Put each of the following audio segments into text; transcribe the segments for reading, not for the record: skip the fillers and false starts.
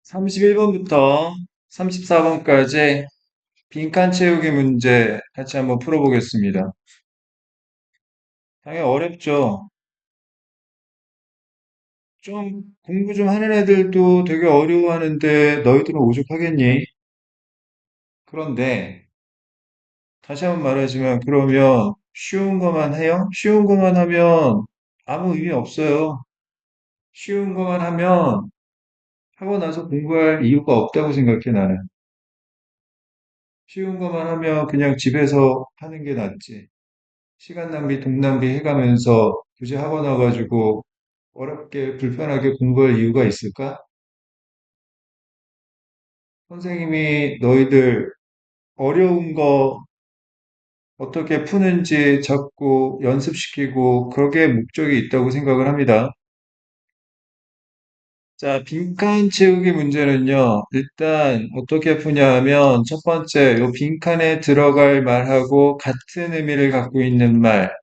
31번부터 34번까지 빈칸 채우기 문제 같이 한번 풀어보겠습니다. 당연히 어렵죠. 좀 공부 좀 하는 애들도 되게 어려워하는데 너희들은 오죽하겠니? 그런데 다시 한번 말하지만 그러면 쉬운 것만 해요? 쉬운 것만 하면 아무 의미 없어요. 쉬운 것만 하면 하고 나서 공부할 이유가 없다고 생각해 나는. 쉬운 것만 하면 그냥 집에서 하는 게 낫지. 시간 낭비, 돈 낭비 해가면서 굳이 학원 와가지고 어렵게 불편하게 공부할 이유가 있을까? 선생님이 너희들 어려운 거 어떻게 푸는지 자꾸 연습시키고 그게 목적이 있다고 생각을 합니다. 자, 빈칸 채우기 문제는요. 일단 어떻게 푸냐 하면 첫 번째 요 빈칸에 들어갈 말하고 같은 의미를 갖고 있는 말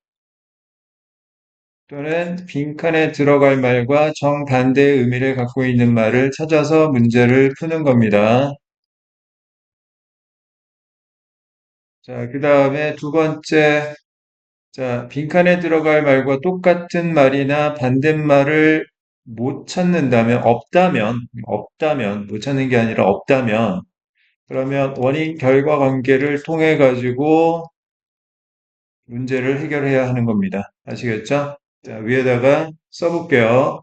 또는 빈칸에 들어갈 말과 정반대의 의미를 갖고 있는 말을 찾아서 문제를 푸는 겁니다. 자, 그 다음에 두 번째, 자, 빈칸에 들어갈 말과 똑같은 말이나 반대말을 못 찾는다면, 없다면, 못 찾는 게 아니라 없다면, 그러면 원인 결과 관계를 통해 가지고 문제를 해결해야 하는 겁니다. 아시겠죠? 자, 위에다가 써볼게요.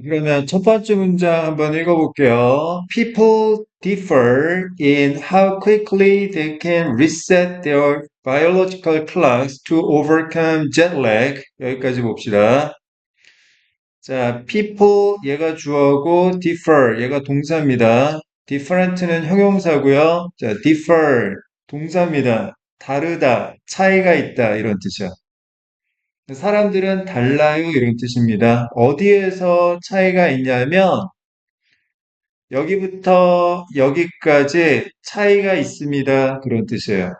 그러면 첫 번째 문장 한번 읽어볼게요. People differ in how quickly they can reset their biological clocks to overcome jet lag. 여기까지 봅시다. 자, people 얘가 주어고 differ 얘가 동사입니다. different는 형용사고요. 자, differ 동사입니다. 다르다, 차이가 있다 이런 뜻이야. 사람들은 달라요 이런 뜻입니다. 어디에서 차이가 있냐면 여기부터 여기까지 차이가 있습니다. 그런 뜻이에요.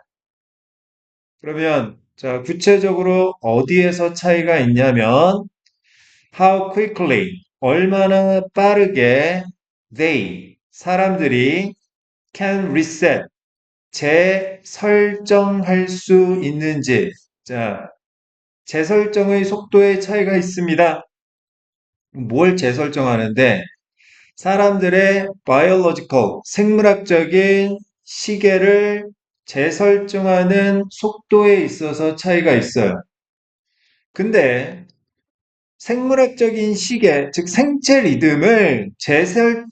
그러면 자, 구체적으로 어디에서 차이가 있냐면 how quickly 얼마나 빠르게 they 사람들이 can reset 재설정할 수 있는지 자, 재설정의 속도의 차이가 있습니다. 뭘 재설정하는데 사람들의 biological, 생물학적인 시계를 재설정하는 속도에 있어서 차이가 있어요. 근데 생물학적인 시계, 즉 생체 리듬을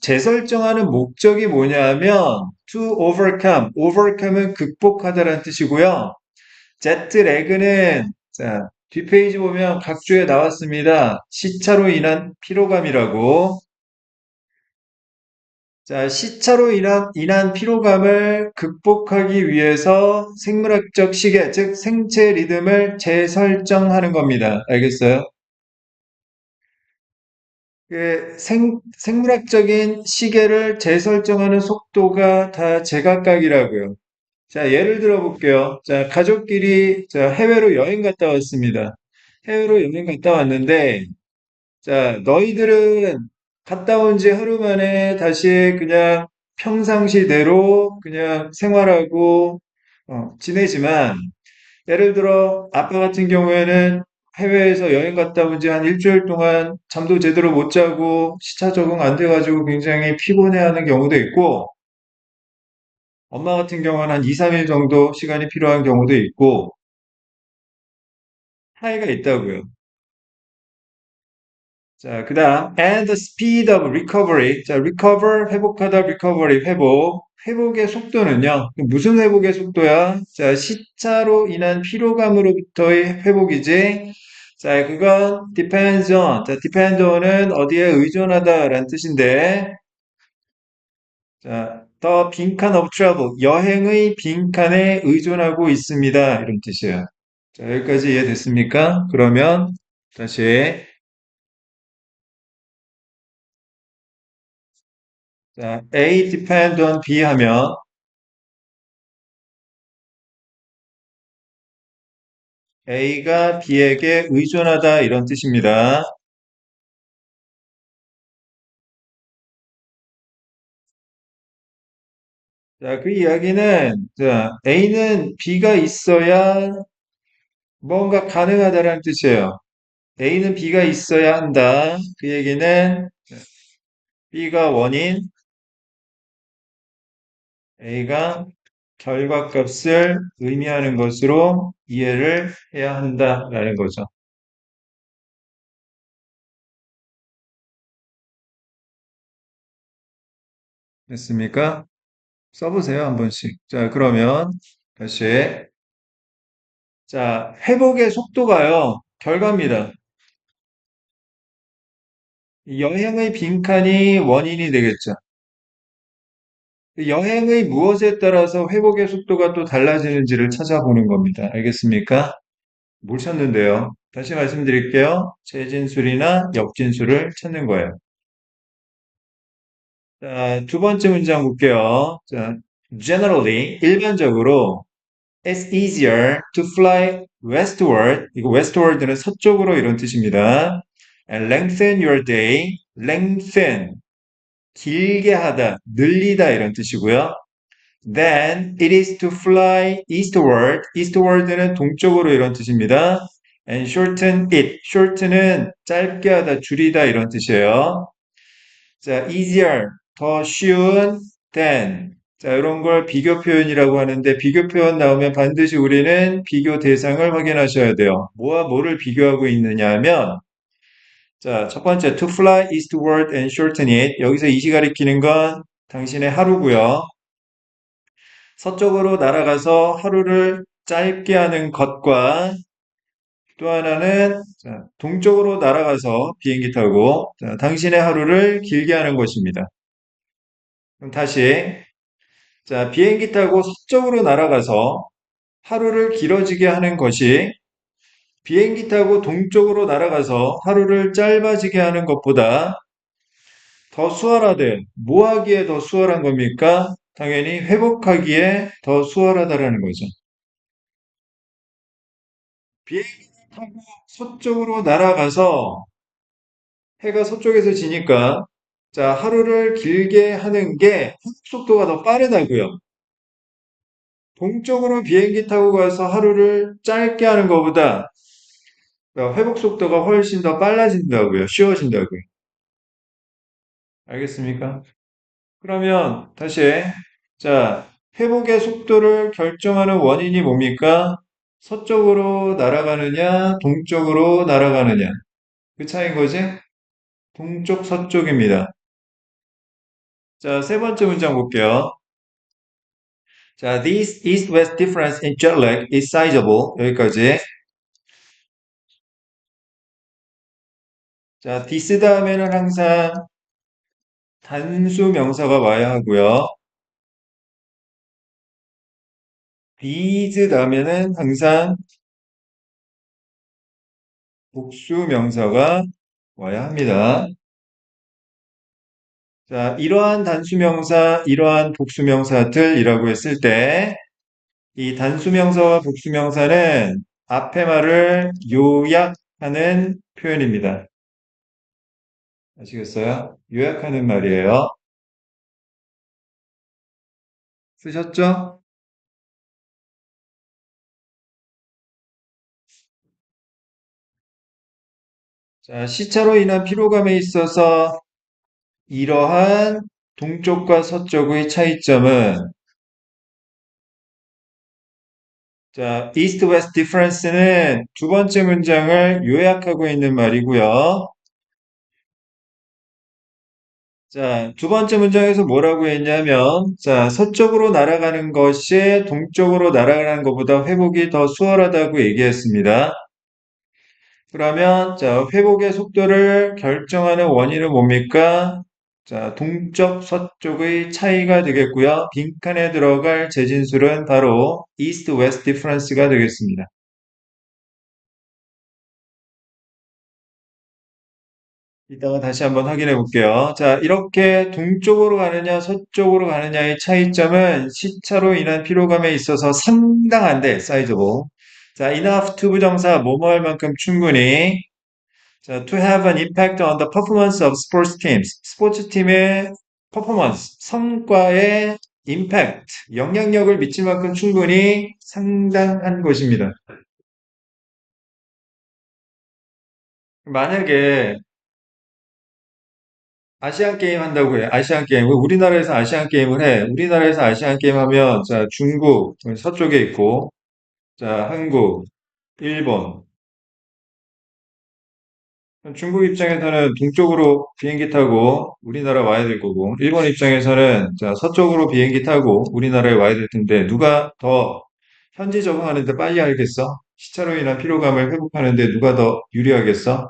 재설정하는 목적이 뭐냐면 to overcome, overcome은 극복하다라는 뜻이고요. 제트 레그는 자, 뒷페이지 보면 각주에 나왔습니다. 시차로 인한 피로감이라고. 자, 시차로 인한 피로감을 극복하기 위해서 생물학적 시계, 즉 생체 리듬을 재설정하는 겁니다. 알겠어요? 생물학적인 시계를 재설정하는 속도가 다 제각각이라고요. 자, 예를 들어 볼게요. 자, 가족끼리 자, 해외로 여행 갔다 왔습니다. 해외로 여행 갔다 왔는데, 자, 너희들은 갔다 온지 하루 만에 다시 그냥 평상시대로 그냥 생활하고 지내지만 예를 들어 아빠 같은 경우에는 해외에서 여행 갔다 온지 한 일주일 동안 잠도 제대로 못 자고 시차 적응 안 돼가지고 굉장히 피곤해하는 경우도 있고 엄마 같은 경우는 한 2, 3일 정도 시간이 필요한 경우도 있고 차이가 있다고요. 자, 그다음 and the speed of recovery. 자, recover 회복하다 recovery 회복. 회복의 속도는요. 무슨 회복의 속도야? 자, 시차로 인한 피로감으로부터의 회복이지. 자, 그건 depends on. 자, depend on은 어디에 의존하다라는 뜻인데. 자, the 빈칸 of travel. 여행의 빈칸에 의존하고 있습니다. 이런 뜻이에요. 자, 여기까지 이해됐습니까? 그러면 다시 자, A depend on B 하면 A가 B에게 의존하다 이런 뜻입니다. 자, 그 이야기는 자, A는 B가 있어야 뭔가 가능하다라는 뜻이에요. A는 B가 있어야 한다. 그 얘기는 B가 원인, A가 결과값을 의미하는 것으로 이해를 해야 한다라는 거죠. 됐습니까? 써보세요, 한 번씩. 자, 그러면 다시. 자, 회복의 속도가요, 결과입니다. 여행의 빈칸이 원인이 되겠죠. 여행의 무엇에 따라서 회복의 속도가 또 달라지는지를 찾아보는 겁니다. 알겠습니까? 뭘 찾는데요? 다시 말씀드릴게요. 재진술이나 역진술을 찾는 거예요. 자, 두 번째 문장 볼게요. 자, generally, 일반적으로, it's easier to fly westward. 이거 westward는 서쪽으로 이런 뜻입니다. And lengthen your day. lengthen, 길게 하다, 늘리다 이런 뜻이고요. Then it is to fly eastward. eastward는 동쪽으로 이런 뜻입니다. And shorten it. shorten은 짧게 하다, 줄이다 이런 뜻이에요. 자, easier, 더 쉬운 than. 자, 이런 걸 비교 표현이라고 하는데 비교 표현 나오면 반드시 우리는 비교 대상을 확인하셔야 돼요. 뭐와 뭐를 비교하고 있느냐 하면 자, 첫 번째 to fly eastward and shorten it. 여기서 이시 가리키는 건 당신의 하루고요. 서쪽으로 날아가서 하루를 짧게 하는 것과 또 하나는 자, 동쪽으로 날아가서 비행기 타고 자, 당신의 하루를 길게 하는 것입니다. 그럼 다시 자, 비행기 타고 서쪽으로 날아가서 하루를 길어지게 하는 것이 비행기 타고 동쪽으로 날아가서 하루를 짧아지게 하는 것보다 더 수월하되 뭐 하기에 더 수월한 겁니까? 당연히 회복하기에 더 수월하다라는 거죠. 비행기 타고 서쪽으로 날아가서 해가 서쪽에서 지니까 자, 하루를 길게 하는 게 회복 속도가 더 빠르다고요. 동쪽으로 비행기 타고 가서 하루를 짧게 하는 것보다 회복 속도가 훨씬 더 빨라진다고요. 쉬워진다고요. 알겠습니까? 그러면 다시 자, 회복의 속도를 결정하는 원인이 뭡니까? 서쪽으로 날아가느냐, 동쪽으로 날아가느냐. 그 차이인 거지? 동쪽, 서쪽입니다. 자, 세 번째 문장 볼게요. 자, this east-west difference in jet lag is sizable. 여기까지. 자, this 다음에는 항상 단수 명사가 와야 하고요. these 다음에는 항상 복수 명사가 와야 합니다. 자, 이러한 단수명사, 이러한 복수명사들이라고 했을 때, 이 단수명사와 복수명사는 앞의 말을 요약하는 표현입니다. 아시겠어요? 요약하는 말이에요. 쓰셨죠? 자, 시차로 인한 피로감에 있어서 이러한 동쪽과 서쪽의 차이점은 자, East-West difference는 두 번째 문장을 요약하고 있는 말이고요. 자, 두 번째 문장에서 뭐라고 했냐면, 자, 서쪽으로 날아가는 것이 동쪽으로 날아가는 것보다 회복이 더 수월하다고 얘기했습니다. 그러면, 자, 회복의 속도를 결정하는 원인은 뭡니까? 자, 동쪽, 서쪽의 차이가 되겠고요. 빈칸에 들어갈 재진술은 바로 East-West difference가 되겠습니다. 이따가 다시 한번 확인해 볼게요. 자, 이렇게 동쪽으로 가느냐, 서쪽으로 가느냐의 차이점은 시차로 인한 피로감에 있어서 상당한데, 사이즈고. 자, enough to 부정사, 뭐뭐 할 만큼 충분히. 자, to have an impact on the performance of sports teams. 스포츠 팀의 퍼포먼스, 성과에 impact, 영향력을 미칠 만큼 충분히 상당한 것입니다. 만약에 아시안 게임 한다고 해. 아시안 게임. 우리나라에서 아시안 게임을 해. 우리나라에서 아시안 게임 하면, 자, 중국, 서쪽에 있고, 자, 한국, 일본. 중국 입장에서는 동쪽으로 비행기 타고 우리나라 와야 될 거고, 일본 입장에서는, 자, 서쪽으로 비행기 타고 우리나라에 와야 될 텐데, 누가 더 현지 적응하는데 빨리 알겠어? 시차로 인한 피로감을 회복하는데 누가 더 유리하겠어?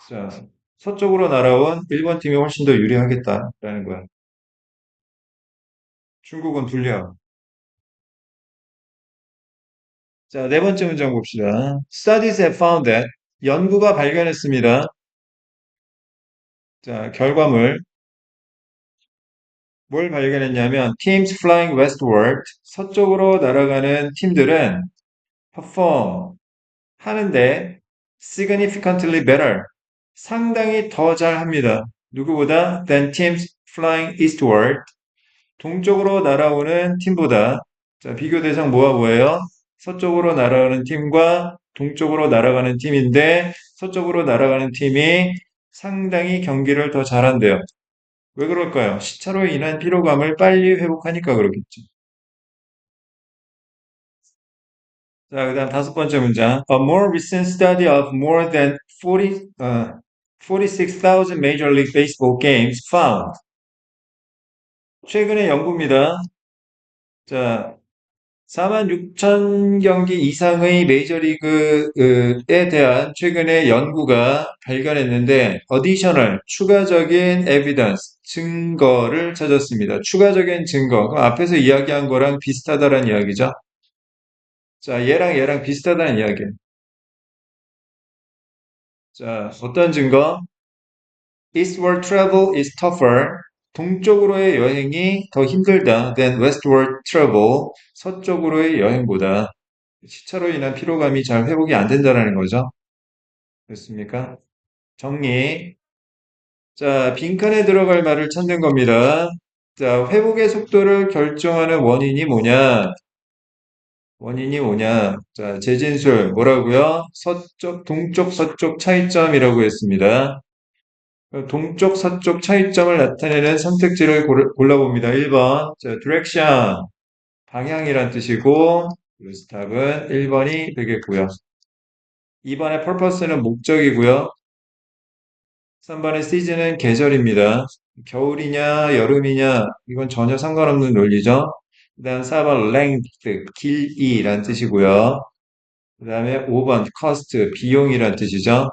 자, 서쪽으로 날아온 일본 팀이 훨씬 더 유리하겠다라는 거야. 중국은 불리하고. 자, 네 번째 문장 봅시다. Studies have found that 연구가 발견했습니다. 자, 결과물 뭘 발견했냐면 teams flying westward 서쪽으로 날아가는 팀들은 perform 하는데 significantly better 상당히 더 잘합니다. 누구보다 than teams flying eastward 동쪽으로 날아오는 팀보다 자, 비교 대상 뭐와 뭐예요? 서쪽으로 날아가는 팀과 동쪽으로 날아가는 팀인데 서쪽으로 날아가는 팀이 상당히 경기를 더 잘한대요. 왜 그럴까요? 시차로 인한 피로감을 빨리 회복하니까 그렇겠죠. 자, 그다음 다섯 번째 문장. A more recent study of more than 46,000 Major League Baseball games found. 최근의 연구입니다. 자, 4만 6천 경기 이상의 메이저리그에 대한 최근의 연구가 발견했는데, additional, 추가적인 evidence, 증거를 찾았습니다. 추가적인 증거. 그럼 앞에서 이야기한 거랑 비슷하다는 이야기죠. 자, 얘랑 비슷하다는 이야기예요. 자, 어떤 증거? Eastward travel is tougher. 동쪽으로의 여행이 더 힘들다 than westward travel. 서쪽으로의 여행보다. 시차로 인한 피로감이 잘 회복이 안 된다는 거죠. 됐습니까? 정리. 자, 빈칸에 들어갈 말을 찾는 겁니다. 자, 회복의 속도를 결정하는 원인이 뭐냐? 원인이 뭐냐? 자, 재진술 뭐라고요? 서쪽, 동쪽, 서쪽 차이점이라고 했습니다. 동쪽, 서쪽 차이점을 나타내는 선택지를 골라봅니다. 1번. 자, direction. 방향이란 뜻이고, 그래서 답은 1번이 되겠고요. 2번의 purpose는 목적이고요. 3번의 season은 계절입니다. 겨울이냐, 여름이냐, 이건 전혀 상관없는 논리죠. 그 다음 4번 length, 길이란 뜻이고요. 그 다음에 5번 cost, 비용이란 뜻이죠.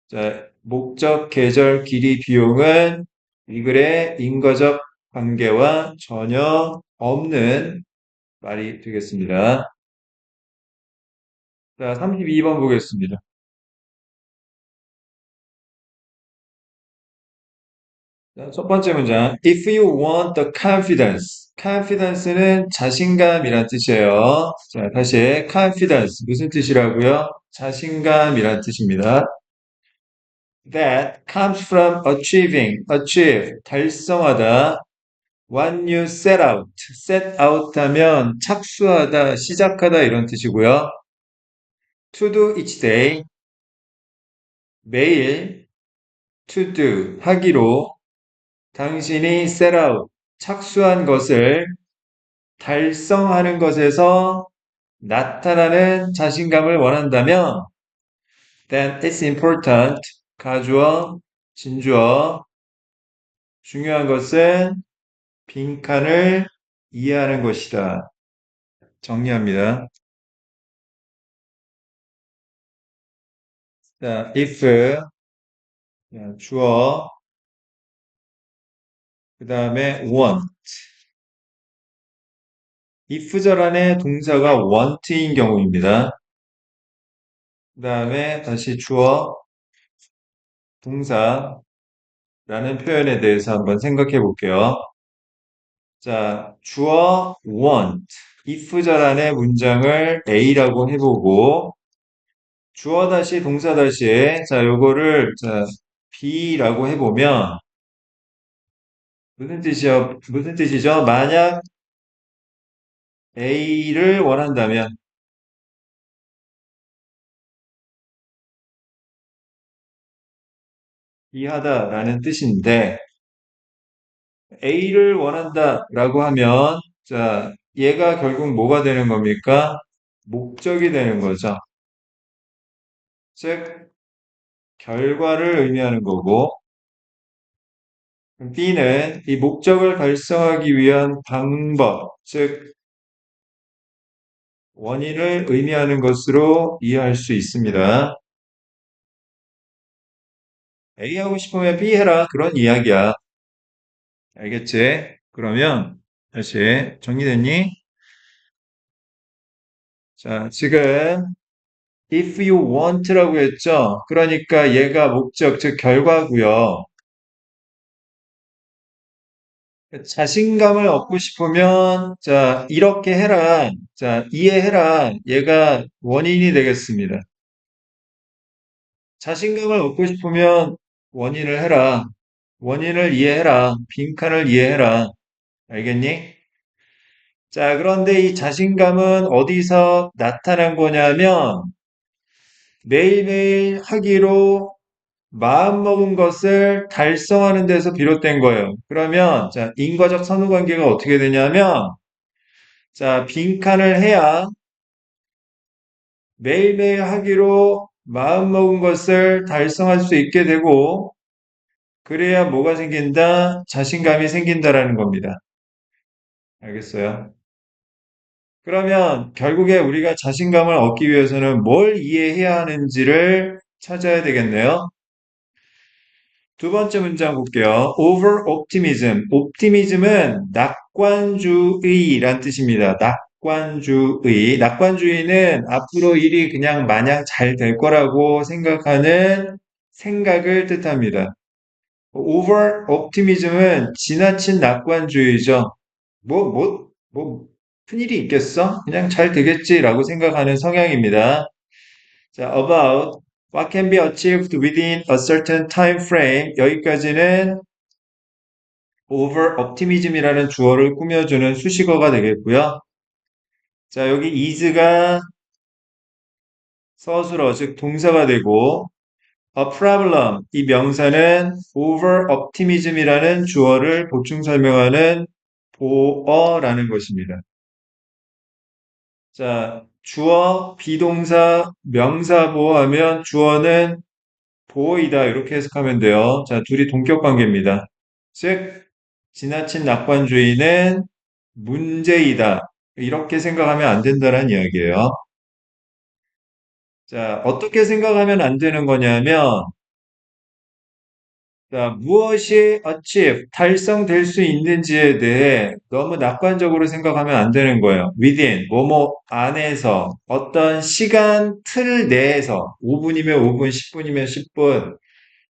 자, 목적, 계절, 길이, 비용은 이 글의 인과적 관계와 전혀 없는 말이 되겠습니다. 자, 32번 보겠습니다. 자, 첫 번째 문장. If you want the confidence. confidence는 자신감이란 뜻이에요. 자, 다시 confidence. 무슨 뜻이라고요? 자신감이란 뜻입니다. That comes from achieving, achieve, 달성하다. When you set out 하면 착수하다, 시작하다 이런 뜻이고요. To do each day, 매일 to do, 하기로 당신이 set out, 착수한 것을 달성하는 것에서 나타나는 자신감을 원한다면 then it's important, 가주어, 진주어, 중요한 것은 빈칸을 이해하는 것이다. 정리합니다. 자, if, 주어, 그 다음에 want. if절 안에 동사가 want인 경우입니다. 그 다음에 다시 주어, 동사라는 표현에 대해서 한번 생각해 볼게요. 자, 주어 want, if자란의 문장을 A라고 해보고, 주어 다시 동사 다시에, 자, 요거를, 자, B라고 해보면, 무슨 뜻이죠? 만약 A를 원한다면, 이하다라는 뜻인데, A를 원한다라고 하면, 자, 얘가 결국 뭐가 되는 겁니까? 목적이 되는 거죠. 즉, 결과를 의미하는 거고, B는 이 목적을 달성하기 위한 방법, 즉, 원인을 의미하는 것으로 이해할 수 있습니다. A 하고 싶으면 B 해라. 그런 이야기야. 알겠지? 그러면 다시 정리됐니? 자, 지금 if you want라고 했죠? 그러니까 얘가 목적, 즉 결과고요. 자신감을 얻고 싶으면 자, 이렇게 해라. 자, 이해해라. 얘가 원인이 되겠습니다. 자신감을 얻고 싶으면 원인을 해라. 원인을 이해해라. 빈칸을 이해해라. 알겠니? 자, 그런데 이 자신감은 어디서 나타난 거냐면 매일매일 하기로 마음먹은 것을 달성하는 데서 비롯된 거예요. 그러면 자, 인과적 선후 관계가 어떻게 되냐면 자, 빈칸을 해야 매일매일 하기로 마음먹은 것을 달성할 수 있게 되고 그래야 뭐가 생긴다? 자신감이 생긴다라는 겁니다. 알겠어요? 그러면 결국에 우리가 자신감을 얻기 위해서는 뭘 이해해야 하는지를 찾아야 되겠네요. 두 번째 문장 볼게요. over optimism. optimism은 낙관주의란 뜻입니다. 낙관주의. 낙관주의는 앞으로 일이 그냥 마냥 잘 될 거라고 생각하는 생각을 뜻합니다. over optimism은 지나친 낙관주의죠. 뭐, 큰일이 있겠어? 그냥 잘 되겠지라고 생각하는 성향입니다. 자, about what can be achieved within a certain time frame. 여기까지는 over optimism이라는 주어를 꾸며주는 수식어가 되겠고요. 자, 여기 is가 서술어, 즉 동사가 되고 a problem, 이 명사는 over optimism이라는 주어를 보충 설명하는 보어라는 것입니다. 자, 주어, 비동사, 명사 보어하면 주어는 보어이다. 이렇게 해석하면 돼요. 자, 둘이 동격 관계입니다. 즉, 지나친 낙관주의는 문제이다. 이렇게 생각하면 안 된다는 이야기예요. 자, 어떻게 생각하면 안 되는 거냐면, 자, 무엇이 achieve, 달성될 수 있는지에 대해 너무 낙관적으로 생각하면 안 되는 거예요. within, 뭐뭐 안에서, 어떤 시간 틀 내에서, 5분이면 5분, 10분이면 10분,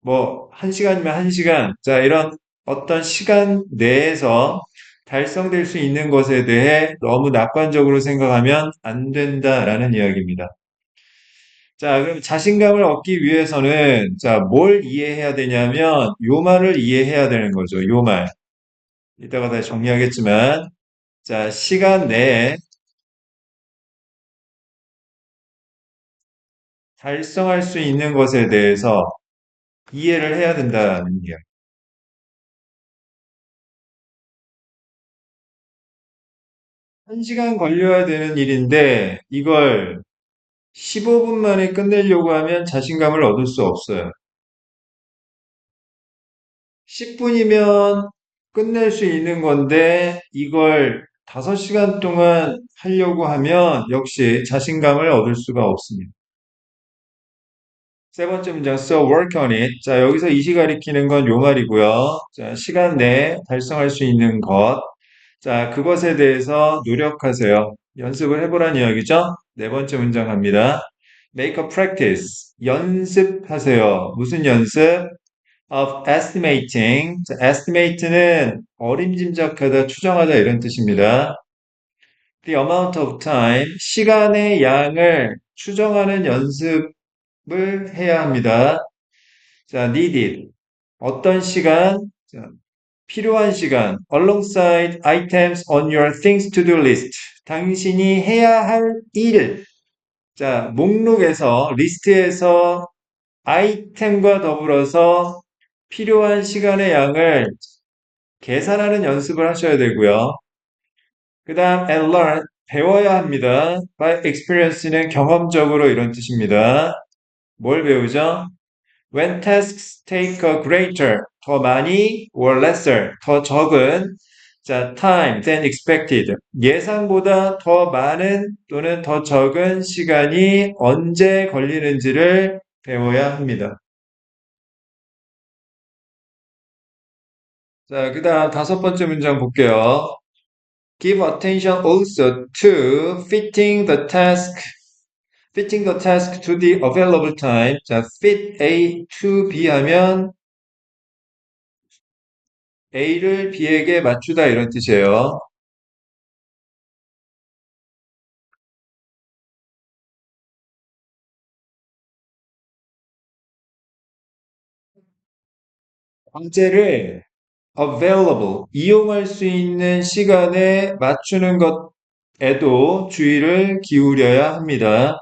뭐, 1시간이면 1시간, 자, 이런 어떤 시간 내에서 달성될 수 있는 것에 대해 너무 낙관적으로 생각하면 안 된다라는 이야기입니다. 자, 그럼 자신감을 얻기 위해서는, 자, 뭘 이해해야 되냐면, 요 말을 이해해야 되는 거죠. 요 말. 이따가 다시 정리하겠지만, 자, 시간 내에 달성할 수 있는 것에 대해서 이해를 해야 된다는 이야기. 1시간 걸려야 되는 일인데, 이걸 15분 만에 끝내려고 하면 자신감을 얻을 수 없어요. 10분이면 끝낼 수 있는 건데 이걸 5시간 동안 하려고 하면 역시 자신감을 얻을 수가 없습니다. 세 번째 문장, so work on it. 자, 여기서 이시 가리키는 건 요 말이고요. 자, 시간 내에 달성할 수 있는 것. 자, 그것에 대해서 노력하세요. 연습을 해보란 이야기죠? 네 번째 문장 갑니다. make a practice. 연습하세요. 무슨 연습? of estimating. 자, estimate는 어림짐작하다, 추정하다 이런 뜻입니다. The amount of time, 시간의 양을 추정하는 연습을 해야 합니다. 자, needed. 어떤 시간? 자, 필요한 시간. alongside items on your things to do list. 당신이 해야 할 일. 자, 목록에서, 리스트에서 아이템과 더불어서 필요한 시간의 양을 계산하는 연습을 하셔야 되고요. 그 다음, and learn, 배워야 합니다. by experience는 경험적으로 이런 뜻입니다. 뭘 배우죠? When tasks take a greater, 더 많이, or lesser, 더 적은, 자, time than expected, 예상보다 더 많은 또는 더 적은 시간이 언제 걸리는지를 배워야 합니다. 자, 그 다음 다섯 번째 문장 볼게요. Give attention also to fitting the task to the available time. 자, fit A to B 하면 A를 B에게 맞추다 이런 뜻이에요. 과제를 available, 이용할 수 있는 시간에 맞추는 것에도 주의를 기울여야 합니다.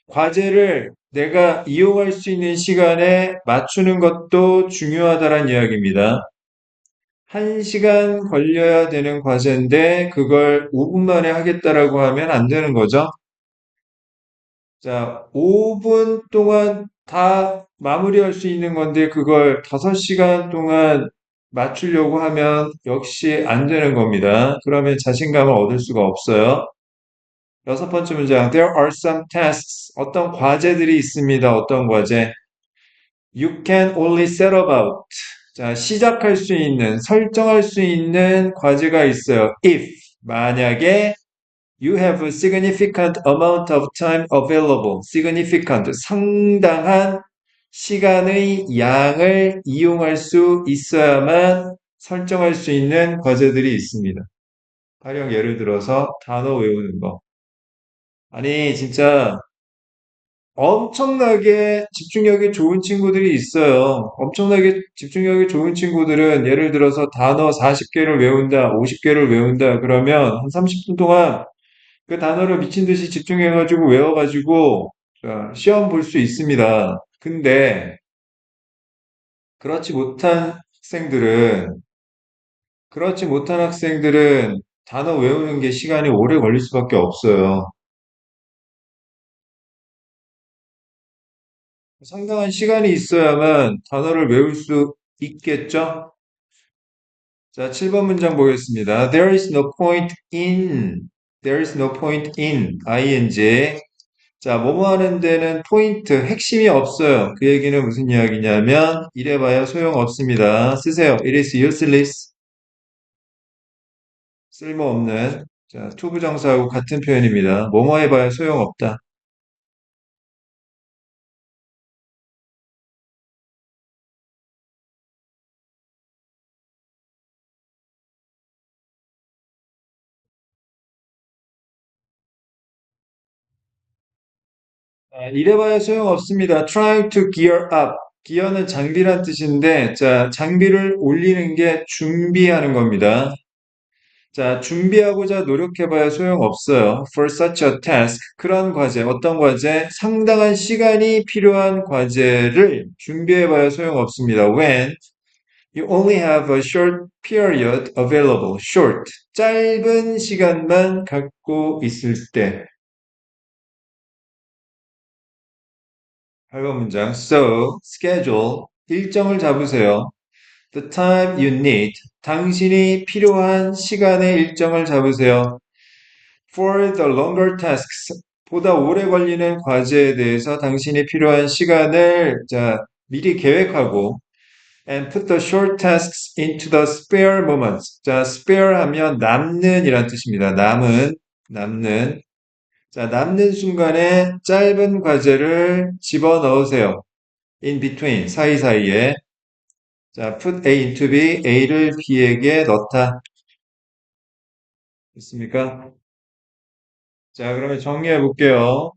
과제를 내가 이용할 수 있는 시간에 맞추는 것도 중요하다는 이야기입니다. 1시간 걸려야 되는 과제인데 그걸 5분 만에 하겠다라고 하면 안 되는 거죠. 자, 5분 동안 다 마무리할 수 있는 건데 그걸 5시간 동안 맞추려고 하면 역시 안 되는 겁니다. 그러면 자신감을 얻을 수가 없어요. 여섯 번째 문장. There are some tasks. 어떤 과제들이 있습니다. 어떤 과제? You can only set about. 자, 시작할 수 있는, 설정할 수 있는 과제가 있어요. If, 만약에 you have a significant amount of time available. significant, 상당한 시간의 양을 이용할 수 있어야만 설정할 수 있는 과제들이 있습니다. 가령 예를 들어서 단어 외우는 거. 아니, 진짜 엄청나게 집중력이 좋은 친구들이 있어요. 엄청나게 집중력이 좋은 친구들은 예를 들어서 단어 40개를 외운다, 50개를 외운다, 그러면 한 30분 동안 그 단어를 미친 듯이 집중해가지고 외워가지고 시험 볼 수 있습니다. 근데 그렇지 못한 학생들은, 그렇지 못한 학생들은 단어 외우는 게 시간이 오래 걸릴 수밖에 없어요. 상당한 시간이 있어야만 단어를 외울 수 있겠죠? 자, 7번 문장 보겠습니다. There is no point in, there is no point in, ing. 자, 뭐뭐 하는 데는 포인트, 핵심이 없어요. 그 얘기는 무슨 이야기냐면, 이래봐야 소용없습니다. 쓰세요. It is useless, 쓸모없는. 자, 투부정사하고 같은 표현입니다. 뭐뭐 해봐야 소용없다. 이래봐야 소용없습니다. Trying to gear up. 기어는 장비란 뜻인데, 자, 장비를 올리는 게 준비하는 겁니다. 자, 준비하고자 노력해봐야 소용없어요. For such a task. 그런 과제, 어떤 과제? 상당한 시간이 필요한 과제를 준비해봐야 소용없습니다. When you only have a short period available. Short. 짧은 시간만 갖고 있을 때. 8번 문장. So, schedule. 일정을 잡으세요. The time you need. 당신이 필요한 시간의 일정을 잡으세요. For the longer tasks. 보다 오래 걸리는 과제에 대해서 당신이 필요한 시간을 자, 미리 계획하고 and put the short tasks into the spare moments. 자, spare 하면 남는 이란 뜻입니다. 남는. 자, 남는 순간에 짧은 과제를 집어넣으세요. in between, 사이사이에. 자, put A into B, A를 B에게 넣다. 됐습니까? 자, 그러면 정리해 볼게요.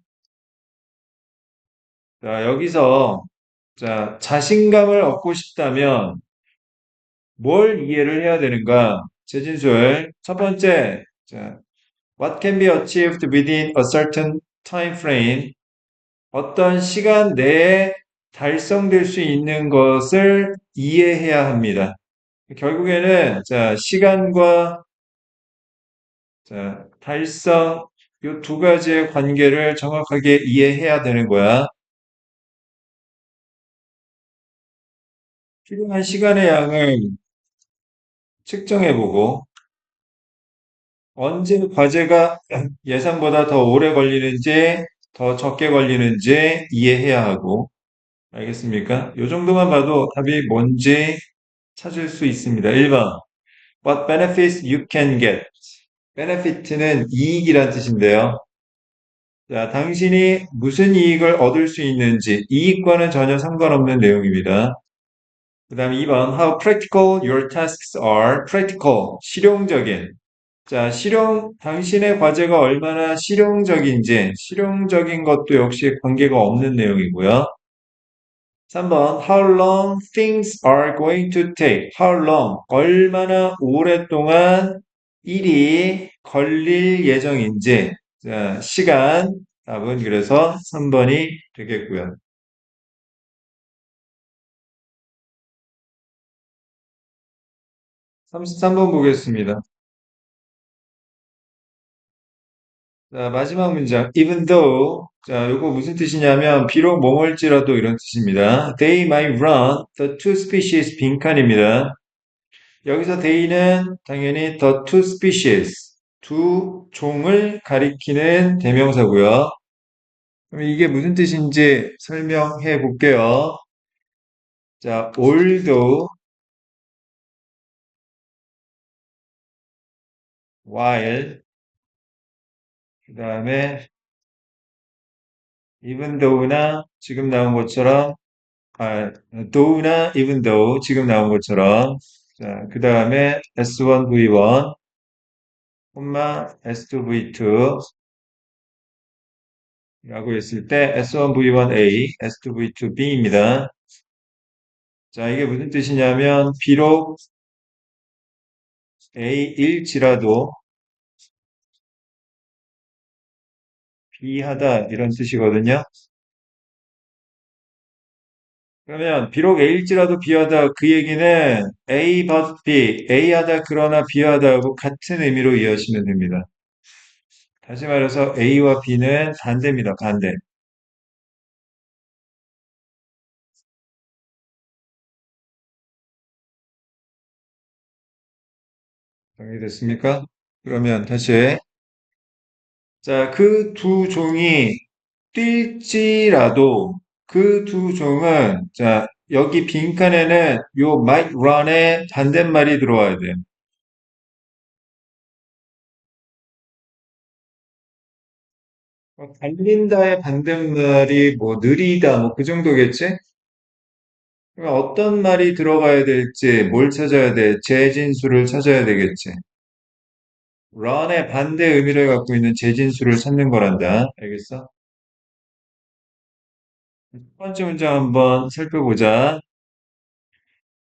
자, 여기서, 자, 자신감을 얻고 싶다면 뭘 이해를 해야 되는가? 재진술. 첫 번째, 자, what can be achieved within a certain time frame? 어떤 시간 내에 달성될 수 있는 것을 이해해야 합니다. 결국에는, 자, 시간과, 자, 달성, 이 두 가지의 관계를 정확하게 이해해야 되는 거야. 필요한 시간의 양을 측정해보고, 언제 과제가 예상보다 더 오래 걸리는지, 더 적게 걸리는지 이해해야 하고, 알겠습니까? 이 정도만 봐도 답이 뭔지 찾을 수 있습니다. 1번. What benefits you can get? benefit는 이익이란 뜻인데요. 자, 당신이 무슨 이익을 얻을 수 있는지, 이익과는 전혀 상관없는 내용입니다. 그 다음 2번. How practical your tasks are. practical, 실용적인. 자, 당신의 과제가 얼마나 실용적인지, 실용적인 것도 역시 관계가 없는 내용이고요. 3번, how long things are going to take. how long, 얼마나 오랫동안 일이 걸릴 예정인지. 자, 시간, 답은 그래서 3번이 되겠고요. 33번 보겠습니다. 자, 마지막 문장. Even though. 자, 요거 무슨 뜻이냐면, 비록 뭐뭐일지라도 이런 뜻입니다. They might run the two species 빈칸입니다. 여기서 they는 당연히 the two species, 두 종을 가리키는 대명사고요. 그럼 이게 무슨 뜻인지 설명해 볼게요. 자, although, while, 그 다음에 even though나 지금 나온 것처럼 though나 even though 지금 나온 것처럼 자, 그 다음에 S1V1, S2V2 라고 했을 때 S1V1A, S2V2B입니다. 자, 이게 무슨 뜻이냐면 비록 A일지라도 B하다 이런 뜻이거든요. 그러면 비록 A일지라도 B하다 그 얘기는 A but B, A하다 그러나 B하다하고 같은 의미로 이해하시면 됩니다. 다시 말해서 A와 B는 반대입니다. 반대. 정리됐습니까? 그러면 다시 자, 그 두 종이 뛸지라도 그 두 종은 자, 여기 빈칸에는 요 might run의 반대말이 들어와야 돼요. 달린다의 반대말이 뭐 느리다 뭐 그 정도겠지? 그러면 어떤 말이 들어가야 될지 뭘 찾아야 돼? 재진수를 찾아야 되겠지. run의 반대 의미를 갖고 있는 재진수를 찾는 거란다. 알겠어? 첫 번째 문장 한번 살펴보자.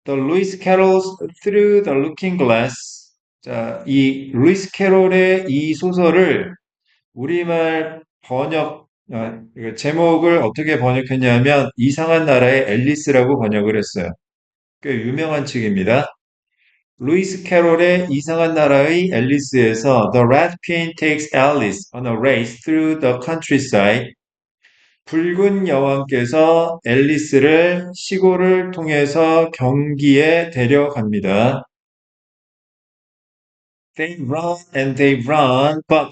The Lewis Carroll's Through the Looking Glass. 자, 이 루이스 캐롤의 이 소설을 우리말 번역, 이거 제목을 어떻게 번역했냐면 이상한 나라의 앨리스라고 번역을 했어요. 꽤 유명한 책입니다. 루이스 캐롤의 이상한 나라의 앨리스에서 The Red Queen takes Alice on a race through the countryside. 붉은 여왕께서 앨리스를 시골을 통해서 경기에 데려갑니다. They run and they run, but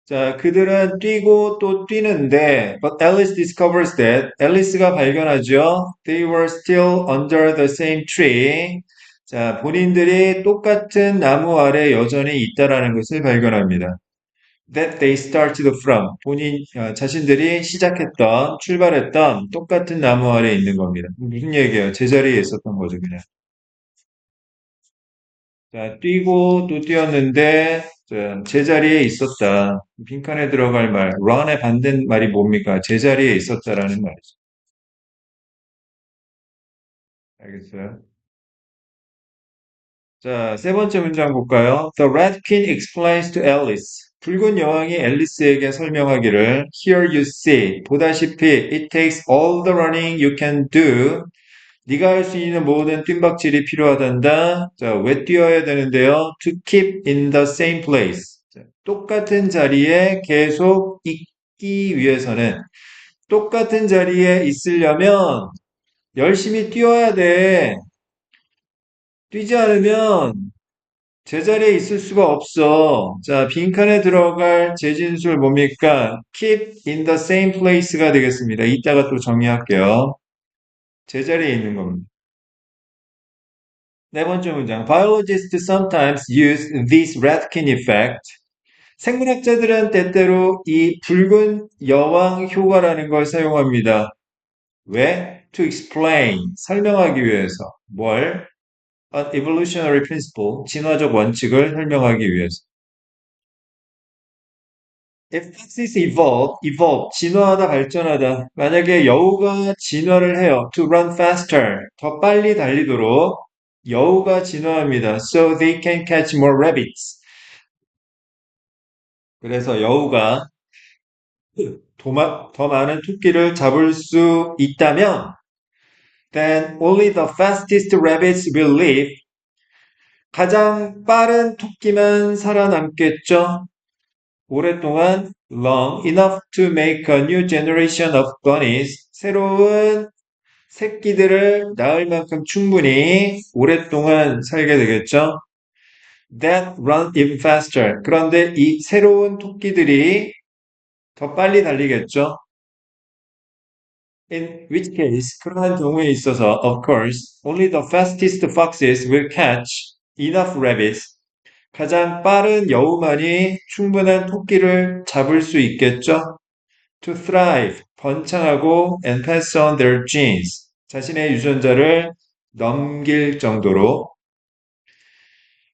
자, 그들은 뛰고 또 뛰는데, but Alice discovers that 앨리스가 발견하죠. They were still under the same tree. 자, 본인들이 똑같은 나무 아래 여전히 있다라는 것을 발견합니다. that they started from. 자신들이 시작했던, 출발했던 똑같은 나무 아래에 있는 겁니다. 무슨 얘기예요? 제자리에 있었던 거죠, 그냥. 자, 뛰고 또 뛰었는데, 제자리에 있었다. 빈칸에 들어갈 말, run의 반대말이 뭡니까? 제자리에 있었다라는 말이죠. 알겠어요? 자, 세 번째 문장 볼까요? The Red King explains to Alice. 붉은 여왕이 앨리스에게 설명하기를 Here you see. 보다시피 it takes all the running you can do. 네가 할 수 있는 모든 뜀박질이 필요하단다. 자, 왜 뛰어야 되는데요? To keep in the same place. 자, 똑같은 자리에 계속 있기 위해서는 똑같은 자리에 있으려면 열심히 뛰어야 돼. 뛰지 않으면 제자리에 있을 수가 없어. 자, 빈칸에 들어갈 재진술 뭡니까? Keep in the same place가 되겠습니다. 이따가 또 정리할게요. 제자리에 있는 겁니다. 네 번째 문장. Biologists sometimes use this Redkin effect. 생물학자들은 때때로 이 붉은 여왕 효과라는 걸 사용합니다. 왜? To explain. 설명하기 위해서. 뭘? An evolutionary principle. 진화적 원칙을 설명하기 위해서. If foxes evolve, 진화하다, 발전하다. 만약에 여우가 진화를 해요. To run faster. 더 빨리 달리도록 여우가 진화합니다. So they can catch more rabbits. 그래서 여우가 더 많은 토끼를 잡을 수 있다면 then only the fastest rabbits will live. 가장 빠른 토끼만 살아남겠죠. 오랫동안 long enough to make a new generation of bunnies. 새로운 새끼들을 낳을 만큼 충분히 오랫동안 살게 되겠죠. That run even faster. 그런데 이 새로운 토끼들이 더 빨리 달리겠죠. In which case, 그러한 경우에 있어서, of course, only the fastest foxes will catch enough rabbits. 가장 빠른 여우만이 충분한 토끼를 잡을 수 있겠죠? To thrive, 번창하고 and pass on their genes. 자신의 유전자를 넘길 정도로.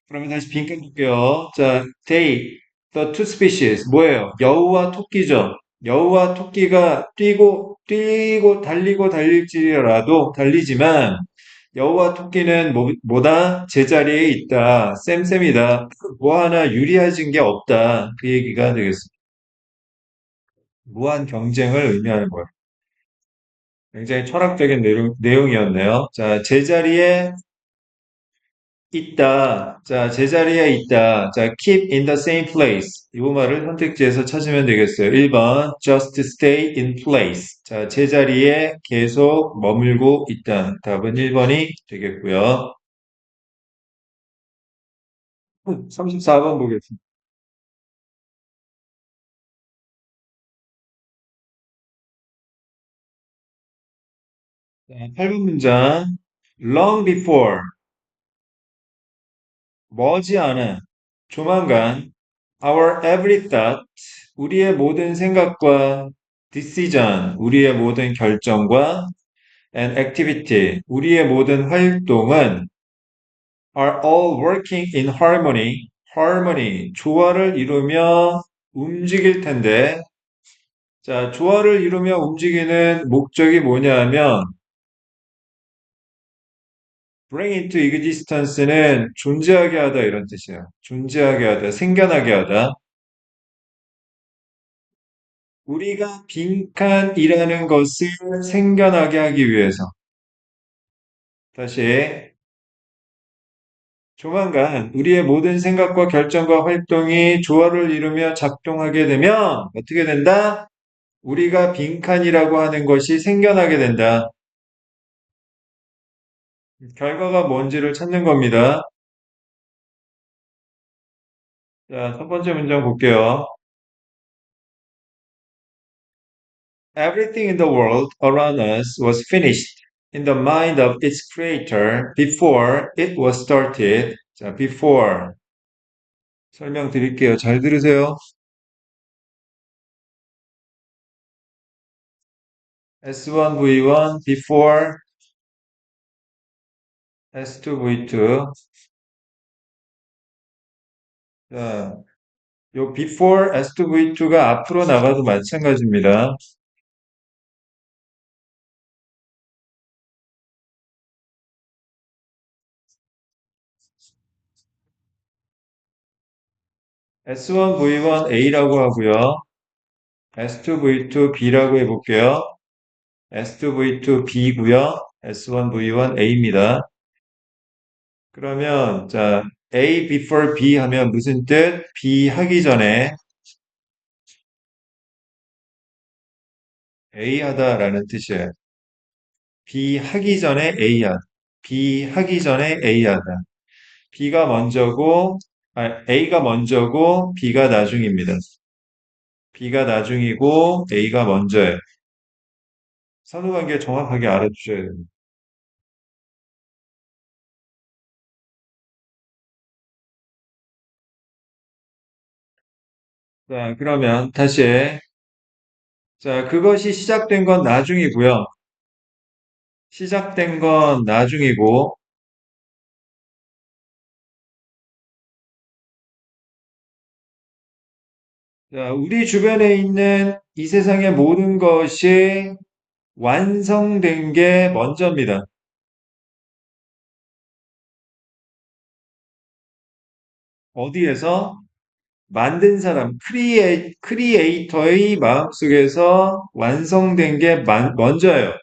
그러면 다시 빈칸 볼게요. 자, the two species, 뭐예요? 여우와 토끼죠. 여우와 토끼가 뛰고, 달리지만, 여우와 토끼는 뭐다? 제자리에 있다. 쌤쌤이다. 뭐 하나 유리해진 게 없다. 그 얘기가 되겠습니다. 무한 경쟁을 의미하는 거예요. 굉장히 철학적인 내용이었네요. 자, 제자리에 있다. 자, 제자리에 있다. 자, keep in the same place. 이 말을 선택지에서 찾으면 되겠어요. 1번, just stay in place. 자, 제자리에 계속 머물고 있다. 답은 1번이 되겠고요. 34번 보겠습니다. 자, 8번 문장. long before, 머지않아, 조만간, our every thought, 우리의 모든 생각과 decision, 우리의 모든 결정과 and activity, 우리의 모든 활동은 are all working in harmony, 조화를 이루며 움직일 텐데, 자, 조화를 이루며 움직이는 목적이 뭐냐 하면, bring into existence는 존재하게 하다 이런 뜻이에요. 존재하게 하다, 생겨나게 하다. 우리가 빈칸이라는 것을 생겨나게 하기 위해서. 다시, 조만간 우리의 모든 생각과 결정과 활동이 조화를 이루며 작동하게 되면 어떻게 된다? 우리가 빈칸이라고 하는 것이 생겨나게 된다. 결과가 뭔지를 찾는 겁니다. 자, 첫 번째 문장 볼게요. Everything in the world around us was finished in the mind of its creator before it was started. 자, before. 설명 드릴게요. 잘 들으세요. S1, V1, before S2, V2. 자, 요 before S2, V2가 앞으로 나가도 마찬가지입니다. S1, V1, A라고 하고요. S2, V2, B라고 해볼게요. S2, V2, B고요. S1, V1, A입니다. 그러면 자, A before B 하면 무슨 뜻? B 하기 전에 A 하다라는 뜻이에요. B 하기 전에 A 하다. B 하기 전에 A 하다. B가 먼저고, A가 먼저고 B가 나중입니다. B가 나중이고 A가 먼저예요. 선후관계 정확하게 알아두셔야 됩니다. 자, 그러면 다시 자, 그것이 시작된 건 나중이고요. 시작된 건 나중이고, 자, 우리 주변에 있는 이 세상의 모든 것이 완성된 게 먼저입니다. 어디에서? 만든 사람, 크리에이터의 마음속에서 완성된 게 먼저예요.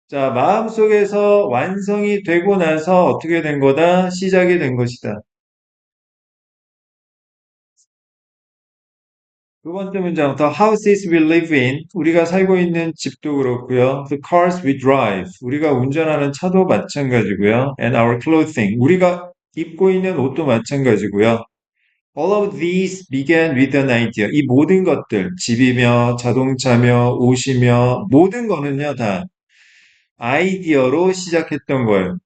자, 마음속에서 완성이 되고 나서 어떻게 된 거다? 시작이 된 것이다. 두 번째 문장, The houses we live in, 우리가 살고 있는 집도 그렇고요. The cars we drive, 우리가 운전하는 차도 마찬가지고요. And our clothing, 우리가 입고 있는 옷도 마찬가지고요. All of these began with an idea. 이 모든 것들, 집이며 자동차며 옷이며 모든 거는요, 다 아이디어로 시작했던 거예요.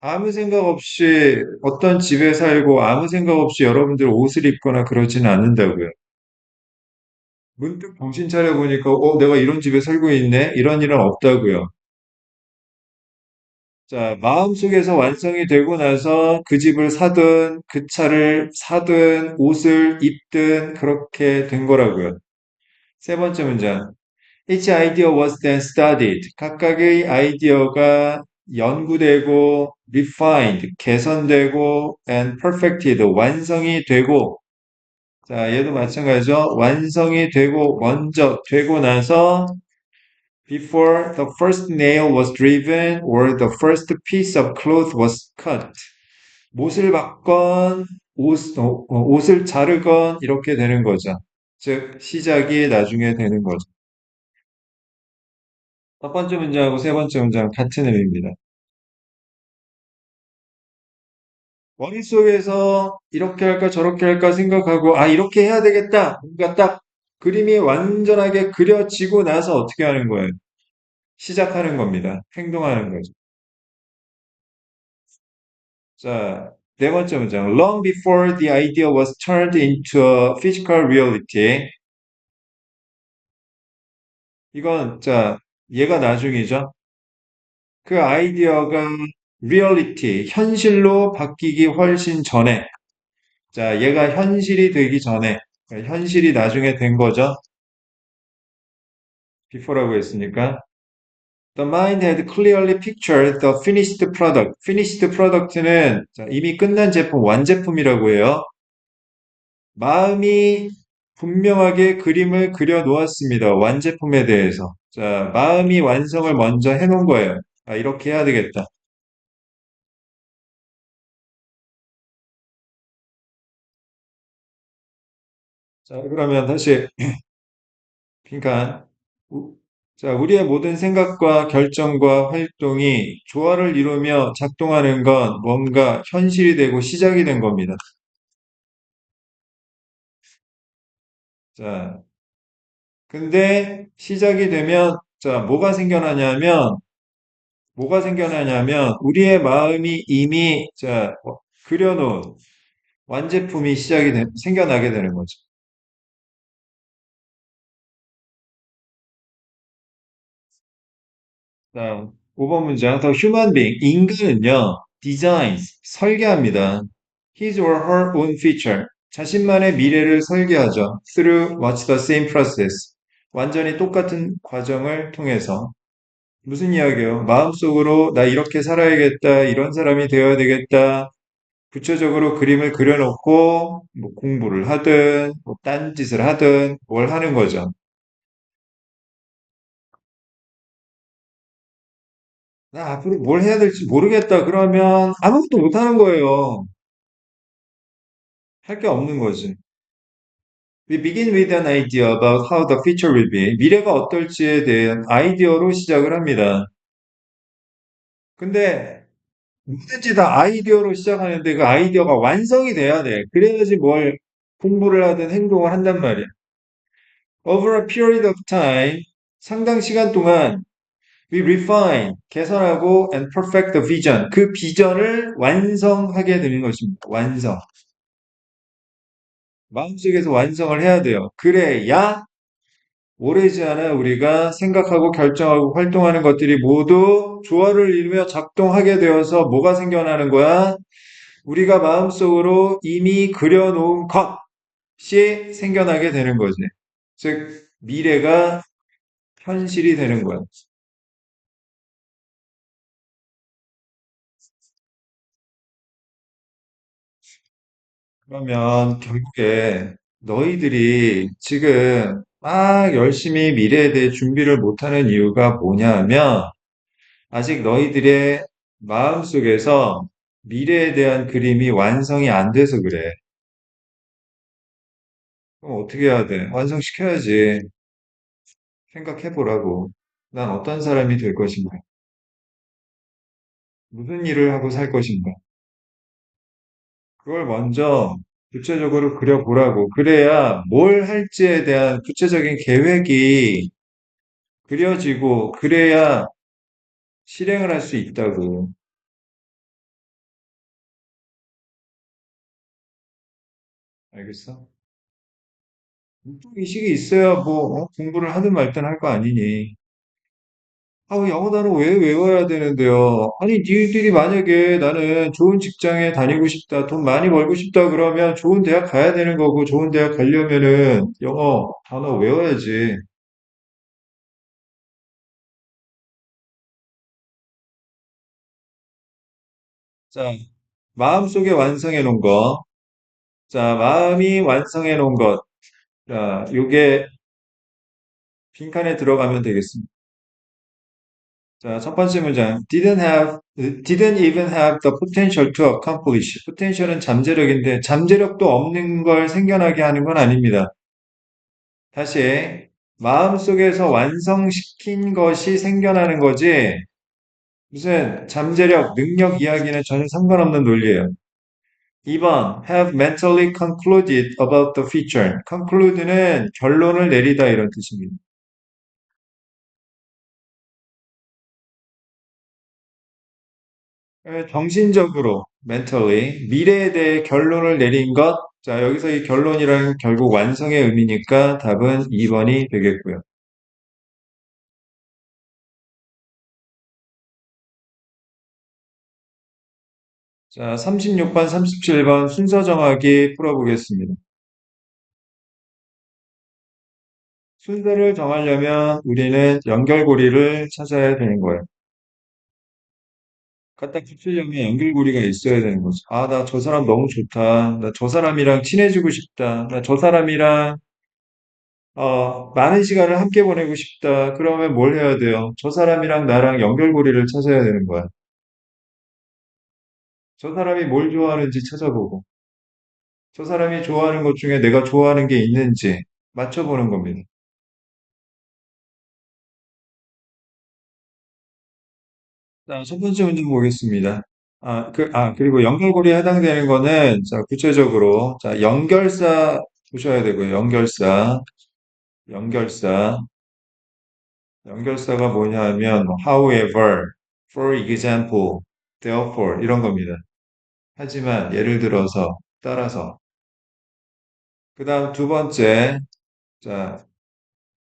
아무 생각 없이 어떤 집에 살고 아무 생각 없이 여러분들 옷을 입거나 그러지는 않는다고요. 문득 정신 차려보니까, 내가 이런 집에 살고 있네? 이런 일은 없다고요. 자, 마음속에서 완성이 되고 나서 그 집을 사든, 그 차를 사든, 옷을 입든, 그렇게 된 거라고요. 세 번째 문장. Each idea was then studied. 각각의 아이디어가 연구되고, refined, 개선되고, and perfected, 완성이 되고, 자, 얘도 마찬가지죠. 완성이 되고, 먼저 되고 나서, before the first nail was driven or the first piece of cloth was cut. 못을 박건, 옷을 자르건, 이렇게 되는 거죠. 즉, 시작이 나중에 되는 거죠. 첫 번째 문장하고 세 번째 문장 같은 의미입니다. 머릿속에서 이렇게 할까 저렇게 할까 생각하고 이렇게 해야 되겠다. 뭔가 딱 그림이 완전하게 그려지고 나서 어떻게 하는 거예요? 시작하는 겁니다. 행동하는 거죠. 자, 네 번째 문장. Long before the idea was turned into a physical reality. 이건 자, 얘가 나중이죠. 그 아이디어가 reality, 현실로 바뀌기 훨씬 전에 자, 얘가 현실이 되기 전에, 그러니까 현실이 나중에 된 거죠. before라고 했으니까. The mind had clearly pictured the finished product. finished product는 자, 이미 끝난 제품, 완제품이라고 해요. 마음이 분명하게 그림을 그려 놓았습니다. 완제품에 대해서. 자, 마음이 완성을 먼저 해놓은 거예요. 이렇게 해야 되겠다. 자, 그러면 다시, 그러니까, 자, 우리의 모든 생각과 결정과 활동이 조화를 이루며 작동하는 건 뭔가 현실이 되고 시작이 된 겁니다. 자, 근데 시작이 되면, 자, 뭐가 생겨나냐면, 우리의 마음이 이미, 자, 그려놓은 완제품이 생겨나게 되는 거죠. 자, 5번 문장. The human being, 인간은요, designs, 설계합니다. His or her own future, 자신만의 미래를 설계하죠. Through much the same process, 완전히 똑같은 과정을 통해서. 무슨 이야기예요? 마음속으로 나 이렇게 살아야겠다, 이런 사람이 되어야 되겠다, 구체적으로 그림을 그려놓고 뭐 공부를 하든 뭐 딴짓을 하든 뭘 하는 거죠. 나 앞으로 뭘 해야 될지 모르겠다 그러면 아무것도 못 하는 거예요. 할 게 없는 거지. We begin with an idea about how the future will be. 미래가 어떨지에 대한 아이디어로 시작을 합니다. 근데 뭐든지 다 아이디어로 시작하는데 그 아이디어가 완성이 돼야 돼. 그래야지 뭘 공부를 하든 행동을 한단 말이야. Over a period of time, 상당 시간 동안 we refine, 개선하고 and perfect the vision. 그 비전을 완성하게 되는 것입니다. 완성. 마음속에서 완성을 해야 돼요. 그래야 오래지 않아 우리가 생각하고 결정하고 활동하는 것들이 모두 조화를 이루며 작동하게 되어서 뭐가 생겨나는 거야? 우리가 마음속으로 이미 그려놓은 것이 생겨나게 되는 거지. 즉, 미래가 현실이 되는 거야. 그러면 결국에 너희들이 지금 막 열심히 미래에 대해 준비를 못하는 이유가 뭐냐면 아직 너희들의 마음속에서 미래에 대한 그림이 완성이 안 돼서 그래. 그럼 어떻게 해야 돼? 완성시켜야지. 생각해 보라고. 난 어떤 사람이 될 것인가? 무슨 일을 하고 살 것인가? 그걸 먼저 구체적으로 그려보라고. 그래야 뭘 할지에 대한 구체적인 계획이 그려지고, 그래야 실행을 할 수 있다고. 알겠어? 의식이 있어야 뭐, 공부를 하든 말든 할 거 아니니. 아우, 영어 단어 왜 외워야 되는데요? 아니, 니들이 만약에 나는 좋은 직장에 다니고 싶다, 돈 많이 벌고 싶다 그러면 좋은 대학 가야 되는 거고, 좋은 대학 가려면은 영어 단어 외워야지. 자, 마음속에 완성해 놓은 거. 자, 마음이 완성해 놓은 것. 자, 요게 빈칸에 들어가면 되겠습니다. 자, 첫 번째 문장. didn't even have the potential to accomplish. potential은 잠재력인데, 잠재력도 없는 걸 생겨나게 하는 건 아닙니다. 다시, 마음속에서 완성시킨 것이 생겨나는 거지, 무슨 잠재력, 능력 이야기는 전혀 상관없는 논리예요. 2번, have mentally concluded about the future. conclude는 결론을 내리다 이런 뜻입니다. 정신적으로, mentally, 미래에 대해 결론을 내린 것. 자, 여기서 이 결론이라는 결국 완성의 의미니까 답은 2번이 되겠고요. 자, 36번, 37번 순서 정하기 풀어보겠습니다. 순서를 정하려면 우리는 연결고리를 찾아야 되는 거예요. 갖다 붙이려면 연결고리가 있어야 되는 거죠. 아, 나 저 사람 너무 좋다. 나 저 사람이랑 친해지고 싶다. 나 저 사람이랑 많은 시간을 함께 보내고 싶다. 그러면 뭘 해야 돼요? 저 사람이랑 나랑 연결고리를 찾아야 되는 거야. 저 사람이 뭘 좋아하는지 찾아보고, 저 사람이 좋아하는 것 중에 내가 좋아하는 게 있는지 맞춰보는 겁니다. 자, 첫 번째 문제 보겠습니다. 그리고 연결고리에 해당되는 거는, 자, 구체적으로, 자, 연결사 보셔야 되고요. 연결사, 연결사, 연결사가 뭐냐 하면, 뭐, however, for example, therefore, 이런 겁니다. 하지만, 예를 들어서, 따라서. 그 다음 두 번째, 자,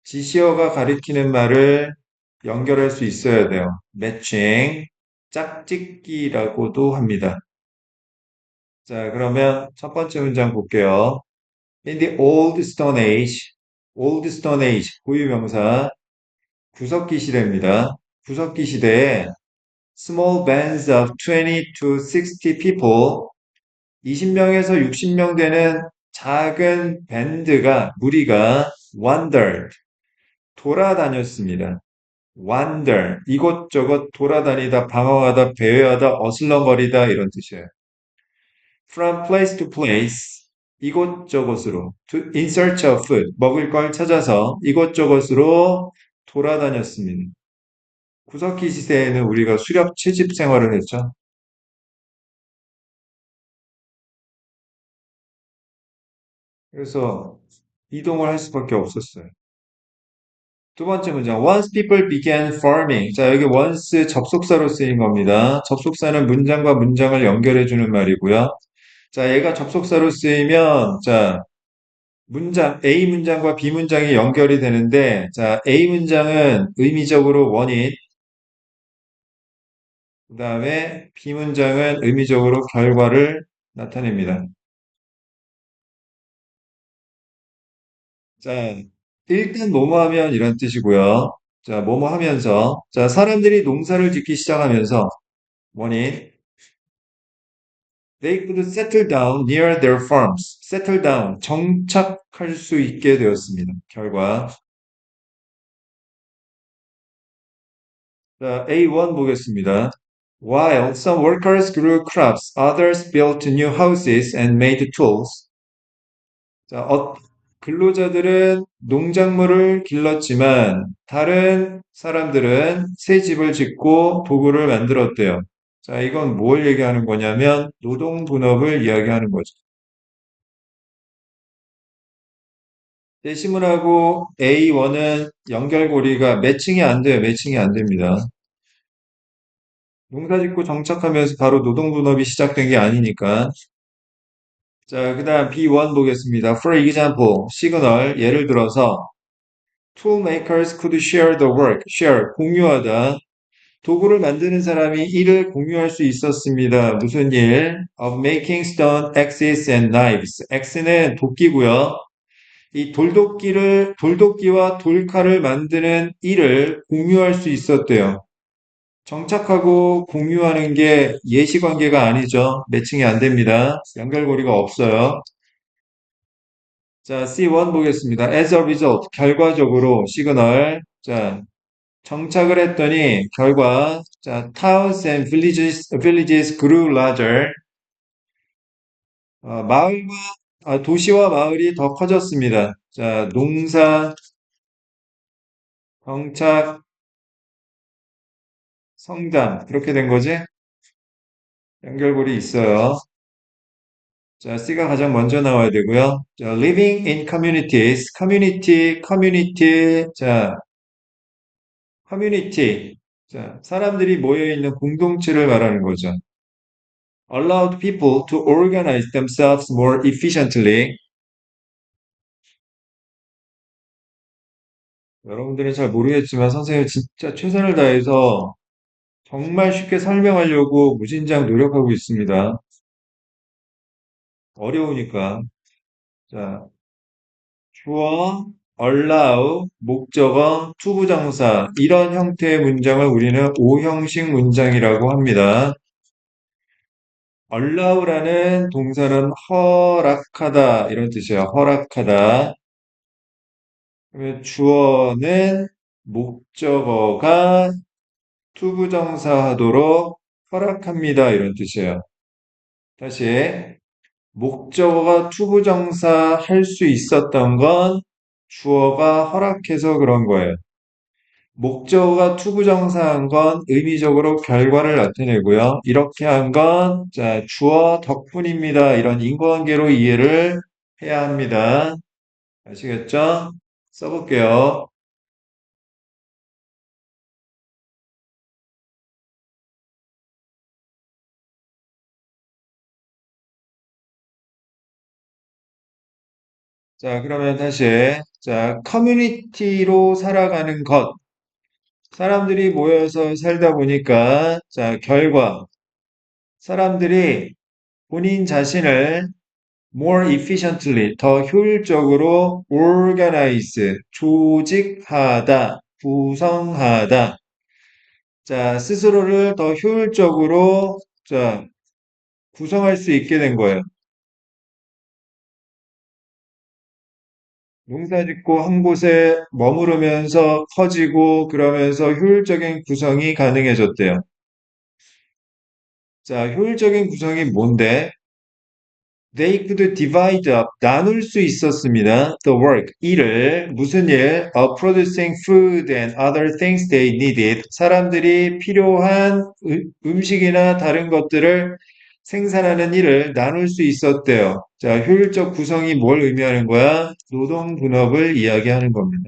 지시어가 가리키는 말을 연결할 수 있어야 돼요. 매칭, 짝짓기라고도 합니다. 자, 그러면 첫 번째 문장 볼게요. In the old stone age, old stone age, 고유명사, 구석기 시대입니다. 구석기 시대에 small bands of 20 to 60 people, 20명에서 60명 되는 작은 밴드가, 무리가 wandered, 돌아다녔습니다. wander, 이곳저곳 돌아다니다, 방황하다, 배회하다, 어슬렁거리다 이런 뜻이에요. From place to place, 이곳저곳으로, in search of food, 먹을 걸 찾아서 이곳저곳으로 돌아다녔습니다. 구석기 시대에는 우리가 수렵 채집 생활을 했죠. 그래서 이동을 할 수밖에 없었어요. 두 번째 문장. Once people began farming. 자, 여기 once 접속사로 쓰인 겁니다. 접속사는 문장과 문장을 연결해주는 말이고요. 자, 얘가 접속사로 쓰이면, 자, 문장, A 문장과 B 문장이 연결이 되는데, 자, A 문장은 의미적으로 원인, 그 다음에 B 문장은 의미적으로 결과를 나타냅니다. 자, 일단 뭐뭐 하면 이런 뜻이고요. 자, 뭐뭐 하면서, 자, 사람들이 농사를 짓기 시작하면서, 원인, they could settle down near their farms. settle down, 정착할 수 있게 되었습니다. 결과. 자, A1 보겠습니다. While some workers grew crops, others built new houses and made tools. 자, 근로자들은 농작물을 길렀지만 다른 사람들은 새 집을 짓고 도구를 만들었대요. 자, 이건 뭘 얘기하는 거냐면 노동 분업을 이야기하는 거죠. 대시문하고 A1은 연결고리가 매칭이 안 돼요. 매칭이 안 됩니다. 농사 짓고 정착하면서 바로 노동 분업이 시작된 게 아니니까. 자, 그 다음 B1 보겠습니다. For example, 시그널, 예를 들어서 tool makers could share the work. share, 공유하다. 도구를 만드는 사람이 일을 공유할 수 있었습니다. 무슨 일? Of making stone axes and knives. X는 도끼고요. 이 돌도끼와 돌칼을 만드는 일을 공유할 수 있었대요. 정착하고 공유하는 게 예시관계가 아니죠. 매칭이 안 됩니다. 연결고리가 없어요. 자, C1 보겠습니다. As a result, 결과적으로 시그널. 자, 정착을 했더니 결과 자, towns and villages grew larger. 마을과 도시와 마을이 더 커졌습니다. 자, 농사, 정착, 성장 그렇게 된 거지? 연결고리 있어요. 자, C가 가장 먼저 나와야 되고요. 자, living in communities, community, 자, community. 자, 사람들이 모여 있는 공동체를 말하는 거죠. allowed people to organize themselves more efficiently. 여러분들은 잘 모르겠지만 선생님이 진짜 최선을 다해서 정말 쉽게 설명하려고 무진장 노력하고 있습니다. 어려우니까. 자, 주어, allow, 목적어, 투부정사 이런 형태의 문장을 우리는 오형식 문장이라고 합니다. allow라는 동사는 허락하다 이런 뜻이에요. 허락하다. 그러면 주어는 목적어가 투부정사 하도록 허락합니다. 이런 뜻이에요. 다시 목적어가 투부정사 할 수 있었던 건 주어가 허락해서 그런 거예요. 목적어가 투부정사한 건 의미적으로 결과를 나타내고요. 이렇게 한 건, 자, 주어 덕분입니다. 이런 인과관계로 이해를 해야 합니다. 아시겠죠? 써볼게요. 자, 그러면 다시, 자, 커뮤니티로 살아가는 것. 사람들이 모여서 살다 보니까, 자, 결과. 사람들이 본인 자신을 more efficiently, 더 효율적으로 organize, 조직하다, 구성하다. 자, 스스로를 더 효율적으로, 자, 구성할 수 있게 된 거예요. 농사 짓고 한 곳에 머무르면서 커지고 그러면서 효율적인 구성이 가능해졌대요. 자, 효율적인 구성이 뭔데? They could divide up, 나눌 수 있었습니다. The work, 일을, 무슨 일? Of producing food and other things they needed. 사람들이 필요한 음식이나 다른 것들을 생산하는 일을 나눌 수 있었대요. 자, 효율적 구성이 뭘 의미하는 거야? 노동 분업을 이야기하는 겁니다.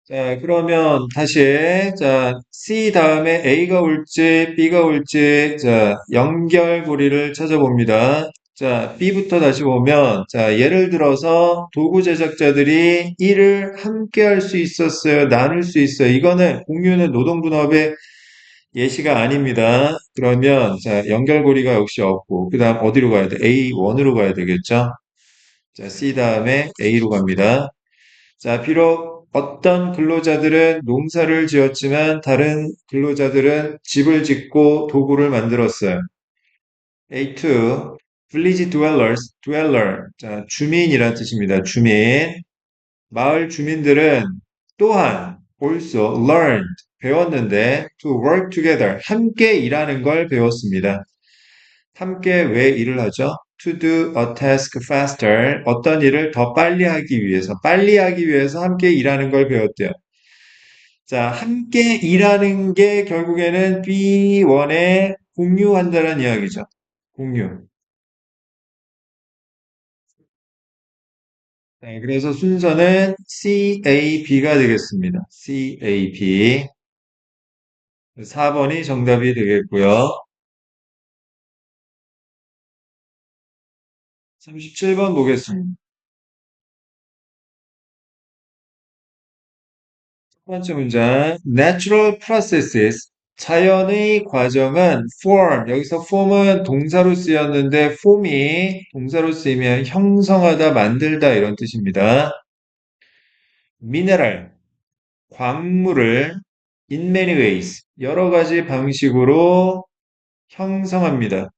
자, 그러면 다시, 자, C 다음에 A가 올지, B가 올지, 자, 연결고리를 찾아봅니다. 자, B부터 다시 보면, 자, 예를 들어서 도구 제작자들이 일을 함께 할 수 있었어요. 나눌 수 있어요. 이거는 공유는 노동분업의 예시가 아닙니다. 그러면, 자, 연결고리가 역시 없고, 그 다음 어디로 가야 돼? A1으로 가야 되겠죠? 자, C 다음에 A로 갑니다. 자, 비록 어떤 근로자들은 농사를 지었지만 다른 근로자들은 집을 짓고 도구를 만들었어요. A2, village dwellers, dweller. 자, 주민이란 뜻입니다. 주민. 마을 주민들은 또한 also learned, 배웠는데 to work together, 함께 일하는 걸 배웠습니다. 함께 왜 일을 하죠? To do a task faster. 어떤 일을 더 빨리 하기 위해서 함께 일하는 걸 배웠대요. 자, 함께 일하는 게 결국에는 B1에 공유한다는 이야기죠. 공유. 네, 그래서 순서는 CAB가 되겠습니다. CAB. 4번이 정답이 되겠고요. 37번 보겠습니다. 첫 번째 문장. Natural processes. 자연의 과정은 form. 여기서 form은 동사로 쓰였는데 form이 동사로 쓰이면 형성하다, 만들다 이런 뜻입니다. mineral. 광물을 in many ways. 여러 가지 방식으로 형성합니다.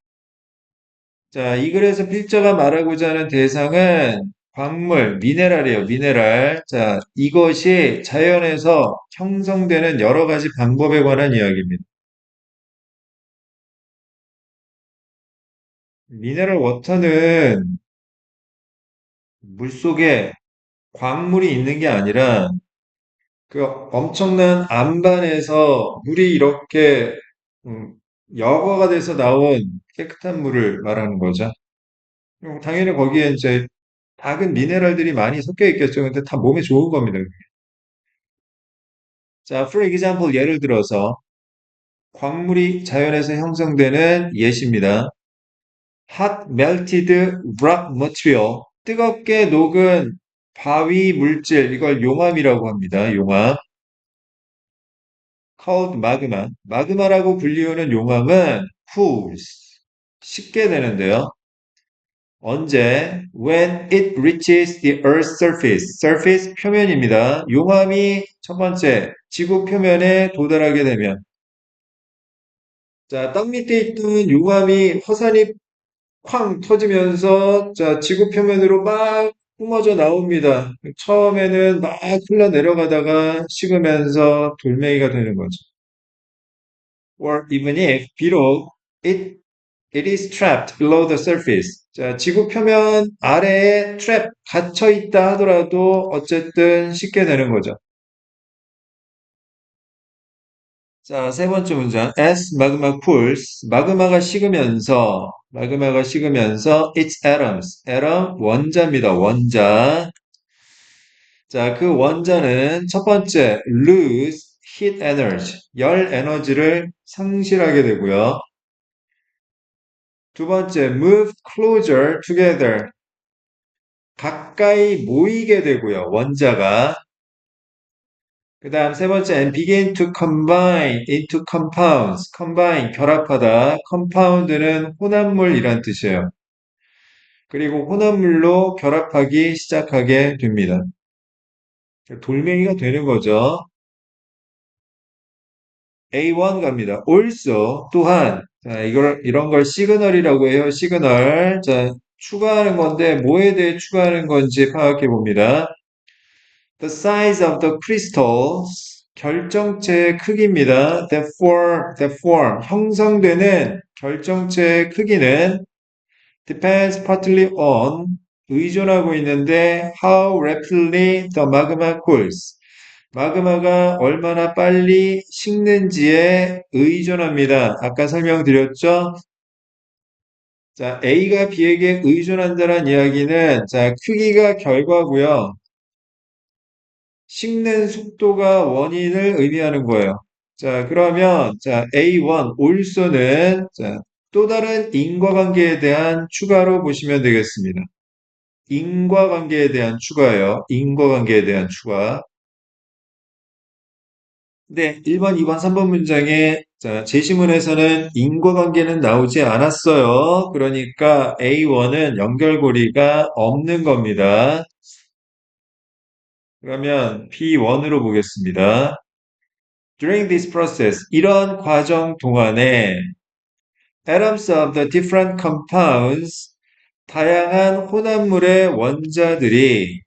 자, 이 글에서 필자가 말하고자 하는 대상은 광물, 미네랄이에요, 미네랄. 자, 이것이 자연에서 형성되는 여러 가지 방법에 관한 이야기입니다. 미네랄 워터는 물속에 광물이 있는 게 아니라 그 엄청난 안반에서 물이 이렇게 음, 여과가 돼서 나온 깨끗한 물을 말하는 거죠. 당연히 거기에 이제 작은 미네랄들이 많이 섞여 있겠죠. 근데 다 몸에 좋은 겁니다. 자, for example, 예를 들어서 광물이 자연에서 형성되는 예시입니다. hot melted rock material, 뜨겁게 녹은 바위 물질, 이걸 용암이라고 합니다. 용암. called magma, 마그마라고 불리우는 용암은 cools, 식게 되는데요. 언제? When it reaches the earth's surface. surface 표면입니다. 용암이 첫 번째 지구 표면에 도달하게 되면 자, 땅 밑에 있던 용암이 화산이 쾅 터지면서 자, 지구 표면으로 막 뿜어져 나옵니다. 처음에는 막 흘러내려가다가 식으면서 돌멩이가 되는 거죠. Or even if 비록 it is trapped below the surface. 자, 지구 표면 아래에 trap, 갇혀 있다 하더라도 어쨌든 식게 되는 거죠. 자, 세 번째 문장. As magma cools, 마그마가 식으면서 its atoms, atom 원자입니다. 원자. 자, 그 원자는 첫 번째 lose heat energy, 열 에너지를 상실하게 되고요. 두 번째 move closer together, 가까이 모이게 되고요. 원자가. 그 다음 세 번째, and begin to combine into compounds. combine, 결합하다. compound는 혼합물이란 뜻이에요. 그리고 혼합물로 결합하기 시작하게 됩니다. 돌멩이가 되는 거죠. A1 갑니다. also, 또한. 자, 이런 걸 시그널이라고 해요. 시그널. 자, 추가하는 건데, 뭐에 대해 추가하는 건지 파악해 봅니다. The size of the crystals, 결정체의 크기입니다. 형성되는 결정체의 크기는 depends partly on, 의존하고 있는데 how rapidly the magma cools. 마그마가 얼마나 빨리 식는지에 의존합니다. 아까 설명드렸죠? 자, A가 B에게 의존한다는 이야기는 자, 크기가 결과고요. 식는 속도가 원인을 의미하는 거예요. 자, 그러면 자, A1 올소는 자, 또 다른 인과관계에 대한 추가로 보시면 되겠습니다. 인과관계에 대한 추가예요. 인과관계에 대한 추가. 네, 1번, 2번, 3번 문장에 자, 제시문에서는 인과관계는 나오지 않았어요. 그러니까 A1은 연결고리가 없는 겁니다. 그러면 B1으로 보겠습니다. During this process, 이런 과정 동안에 atoms of the different compounds, 다양한 혼합물의 원자들이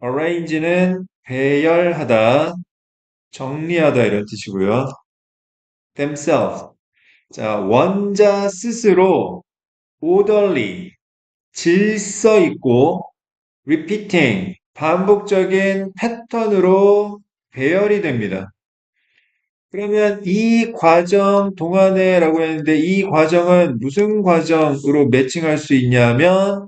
arrange는 배열하다, 정리하다 이런 뜻이고요. themselves, 자, 원자 스스로 orderly, 질서 있고 repeating, 반복적인 패턴으로 배열이 됩니다. 그러면 이 과정 동안에라고 했는데 이 과정은 무슨 과정으로 매칭할 수 있냐면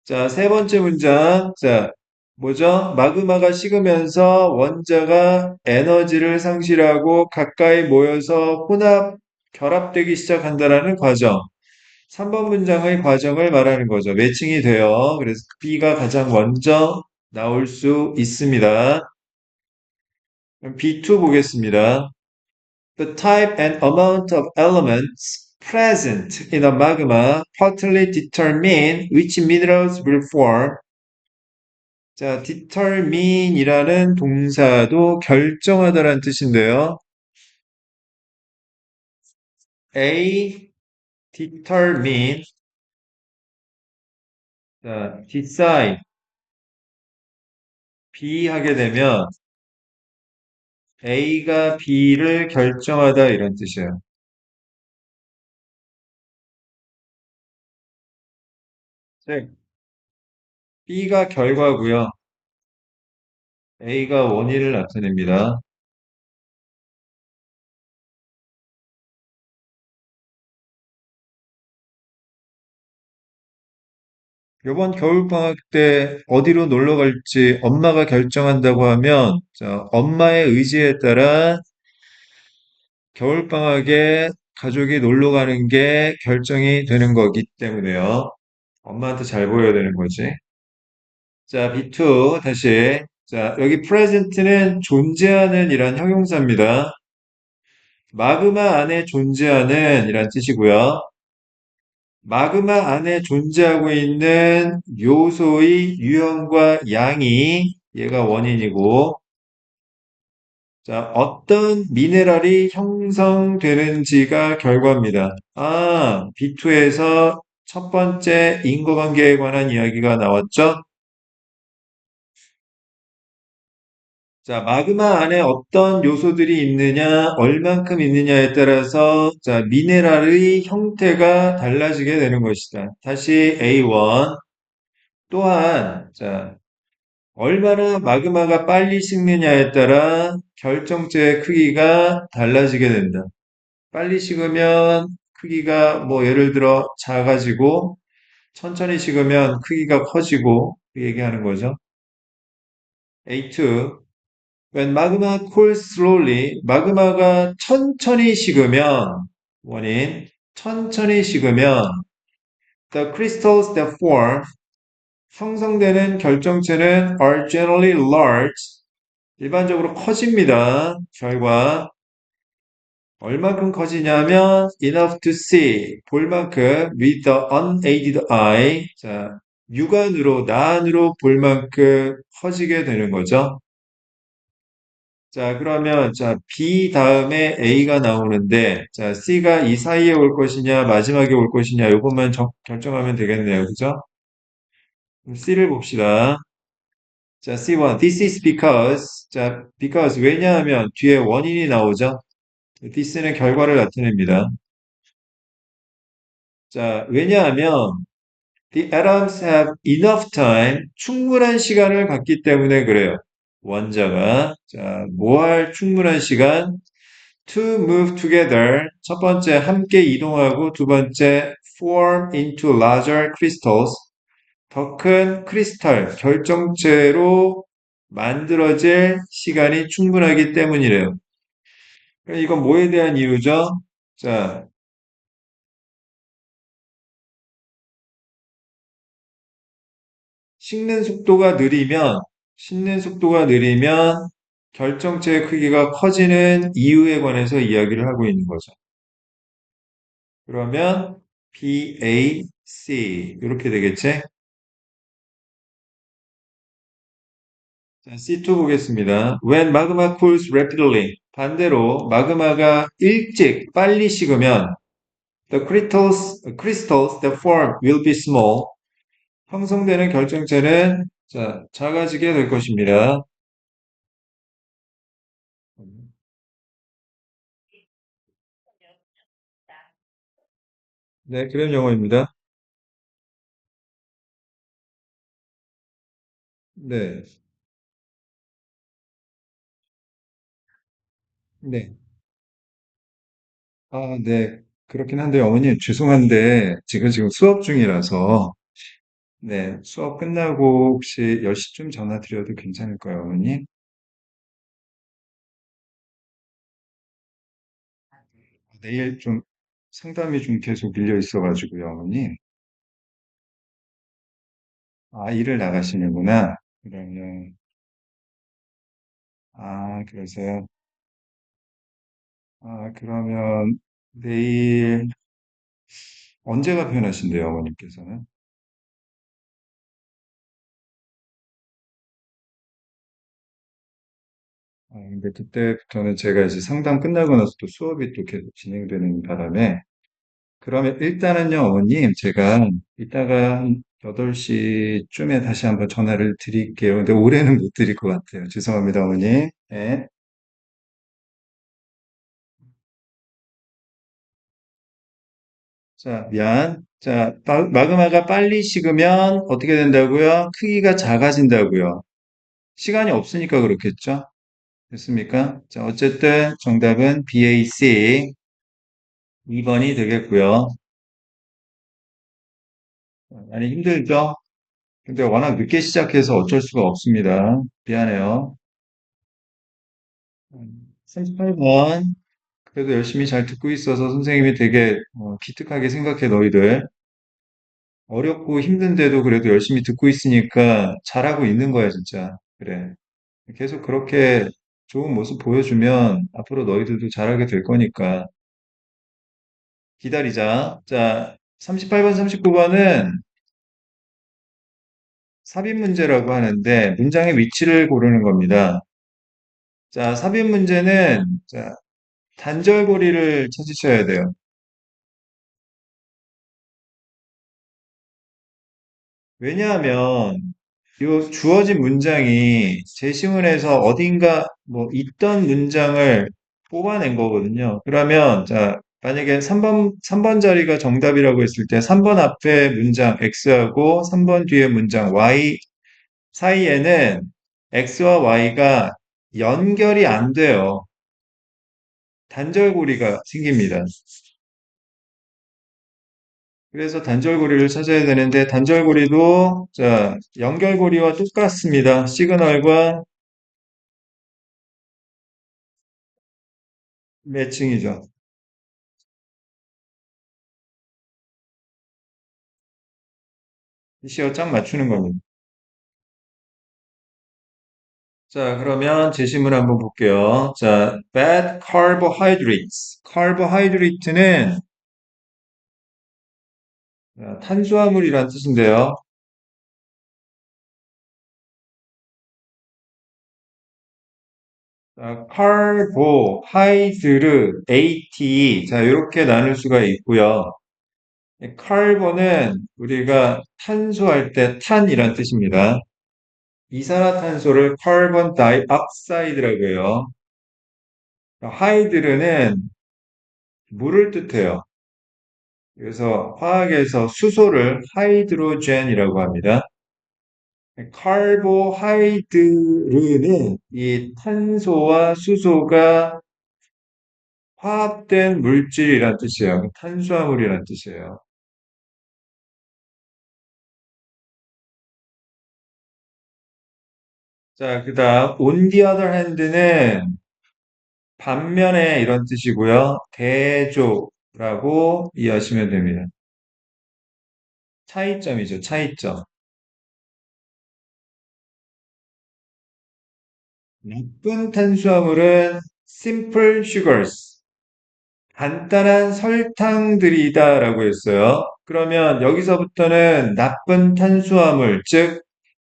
자, 세 번째 문장. 자, 뭐죠? 마그마가 식으면서 원자가 에너지를 상실하고 가까이 모여서 결합되기 시작한다라는 과정. 3번 문장의 과정을 말하는 거죠. 매칭이 돼요. 그래서 B가 가장 먼저 나올 수 있습니다. 그럼 B2 보겠습니다. The type and amount of elements present in a magma partly determine which minerals will form. 자, determine이라는 동사도 결정하다라는 뜻인데요. A, determine, 자, decide, B 하게 되면 A가 B를 결정하다 이런 뜻이에요. 네. B가 결과고요. A가 원인을 나타냅니다. 이번 겨울방학 때 어디로 놀러 갈지 엄마가 결정한다고 하면, 자, 엄마의 의지에 따라 겨울방학에 가족이 놀러 가는 게 결정이 되는 거기 때문에요. 엄마한테 잘 보여야 되는 거지. 자, B2 다시. 자, 여기 present는 존재하는 이란 형용사입니다. 마그마 안에 존재하는 이란 뜻이고요. 마그마 안에 존재하고 있는 요소의 유형과 양이 얘가 원인이고, 자, 어떤 미네랄이 형성되는지가 결과입니다. 아, B2에서 첫 번째 인과관계에 관한 이야기가 나왔죠? 자, 마그마 안에 어떤 요소들이 있느냐, 얼만큼 있느냐에 따라서, 자, 미네랄의 형태가 달라지게 되는 것이다. 다시 A1. 또한, 자, 얼마나 마그마가 빨리 식느냐에 따라 결정체의 크기가 달라지게 된다. 빨리 식으면 크기가 뭐 예를 들어 작아지고, 천천히 식으면 크기가 커지고, 그 얘기하는 거죠. A2. When magma cools slowly, 마그마가 천천히 식으면, 원인, 천천히 식으면, The crystals that form 형성되는 결정체는 are generally large. 일반적으로 커집니다. 결과 얼마큼 커지냐면 enough to see 볼 만큼 with the unaided eye 자 육안으로 나안으로 볼 만큼 커지게 되는 거죠. 자 그러면 자 B 다음에 A가 나오는데 자 C가 이 사이에 올 것이냐 마지막에 올 것이냐 요것만 결정하면 되겠네요. 그죠? 그럼 C를 봅시다. 자 C1 this is because 자 because 왜냐하면 뒤에 원인이 나오죠. this는 결과를 나타냅니다. 자 왜냐하면 The atoms have enough time, 충분한 시간을 갖기 때문에 그래요. 원자가. 자, 뭐 할 충분한 시간? To move together. 첫 번째, 함께 이동하고, 두 번째, form into larger crystals. 더 큰 크리스탈, 결정체로 만들어질 시간이 충분하기 때문이래요. 이건 뭐에 대한 이유죠? 자, 식는 속도가 느리면, 식는 속도가 느리면 결정체의 크기가 커지는 이유에 관해서 이야기를 하고 있는 거죠. 그러면 BAC 이렇게 되겠지? 자, C2 보겠습니다. When magma cools rapidly 반대로 마그마가 일찍 빨리 식으면 the crystals that form will be small 형성되는 결정체는 자, 작아지게 될 것입니다. 네, 그런 영어입니다. 네, 네. 아, 네. 그렇긴 한데, 어머님, 죄송한데, 지금 수업 중이라서, 네, 수업 끝나고 혹시 10시쯤 전화 드려도 괜찮을까요, 어머님? 내일 좀 상담이 좀 계속 밀려 있어가지고요, 어머님. 아, 일을 나가시는구나. 그러면, 그러세요. 그러면 내일 언제가 편하신데요, 어머님께서는? 근데 그때부터는 제가 이제 상담 끝나고 나서 또 수업이 또 계속 진행되는 바람에, 그러면 일단은요, 어머님, 제가 이따가 한 8시쯤에 다시 한번 전화를 드릴게요. 근데 올해는 못 드릴 것 같아요. 죄송합니다, 어머님. 네. 자, 미안. 자, 마그마가 빨리 식으면 어떻게 된다고요? 크기가 작아진다고요. 시간이 없으니까 그렇겠죠? 됐습니까? 자, 어쨌든 정답은 BAC 2번이 되겠고요. 많이 힘들죠? 근데 워낙 늦게 시작해서 어쩔 수가 없습니다. 미안해요. 38번. 그래도 열심히 잘 듣고 있어서 선생님이 되게 기특하게 생각해, 너희들. 어렵고 힘든데도 그래도 열심히 듣고 있으니까 잘하고 있는 거야, 진짜. 그래. 계속 그렇게 좋은 모습 보여주면 앞으로 너희들도 잘하게 될 거니까 기다리자. 자, 38번, 39번은 삽입 문제라고 하는데 문장의 위치를 고르는 겁니다. 자, 삽입 문제는 자, 단절고리를 찾으셔야 돼요. 왜냐하면 이 주어진 문장이 제시문에서 어딘가 뭐 있던 문장을 뽑아낸 거거든요. 그러면 자, 만약에 3번 자리가 정답이라고 했을 때 3번 앞에 문장 X하고 3번 뒤에 문장 Y 사이에는 X와 Y가 연결이 안 돼요. 단절고리가 생깁니다. 그래서 단절고리를 찾아야 되는데 단절고리도 자, 연결고리와 똑같습니다. 시그널과 매칭이죠. 시어 짝 맞추는 겁니다. 자, 그러면 제시문 한번 볼게요. 자, bad carbohydrates. carbohydrate는 탄수화물이란 뜻인데요. 자, carbohydrate. 자, 이렇게 나눌 수가 있고요. 이 카본은 우리가 탄소할 때 탄이란 뜻입니다. 이산화탄소를 카본 다이옥사이드라고 해요. 하이드르는 물을 뜻해요. 그래서 화학에서 수소를 하이드로젠이라고 합니다. 카보하이드르는 이 탄소와 수소가 화합된 물질이란 뜻이에요. 탄수화물이란 뜻이에요. 자, 그 다음, on the other hand는 반면에 이런 뜻이고요. 대조라고 이해하시면 됩니다. 차이점이죠, 차이점. 나쁜 탄수화물은 simple sugars, 간단한 설탕들이다라고 했어요. 그러면 여기서부터는 나쁜 탄수화물, 즉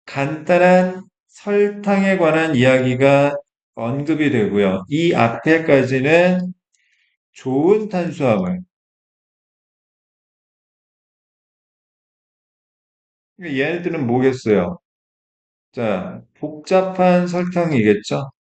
간단한 설탕에 관한 이야기가 언급이 되고요. 이 앞에까지는 좋은 탄수화물. 얘네들은 뭐겠어요? 자, 복잡한 설탕이겠죠?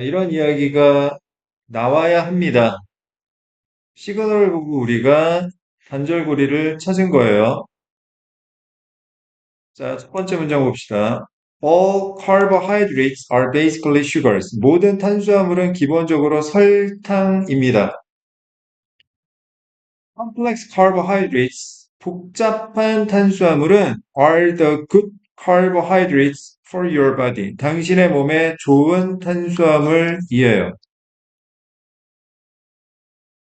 이런 이야기가 나와야 합니다. 시그널을 보고 우리가 단절고리를 찾은 거예요. 자, 첫 번째 문장 봅시다. All carbohydrates are basically sugars. 모든 탄수화물은 기본적으로 설탕입니다. Complex carbohydrates, 복잡한 탄수화물은 are the good carbohydrates for your body. 당신의 몸에 좋은 탄수화물이에요.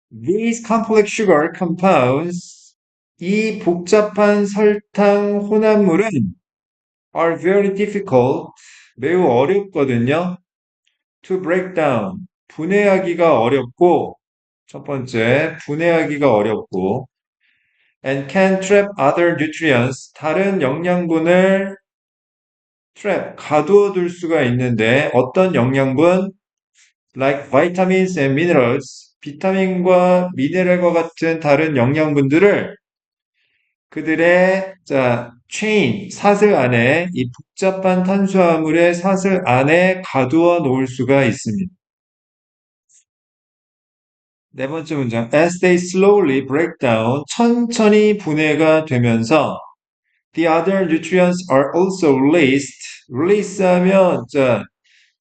These complex sugar compounds, 이 복잡한 설탕 혼합물은 are very difficult, 매우 어렵거든요. To break down, 분해하기가 어렵고, 첫 번째, 분해하기가 어렵고, and can trap other nutrients, 다른 영양분을 trap, 가두어 둘 수가 있는데, 어떤 영양분? Like vitamins and minerals, 비타민과 미네랄과 같은 다른 영양분들을 그들의 chain, 사슬 안에 이 복잡한 탄수화물의 사슬 안에 가두어 놓을 수가 있습니다. 네 번째 문장. As they slowly break down, 천천히 분해가 되면서 the other nutrients are also released. release 하면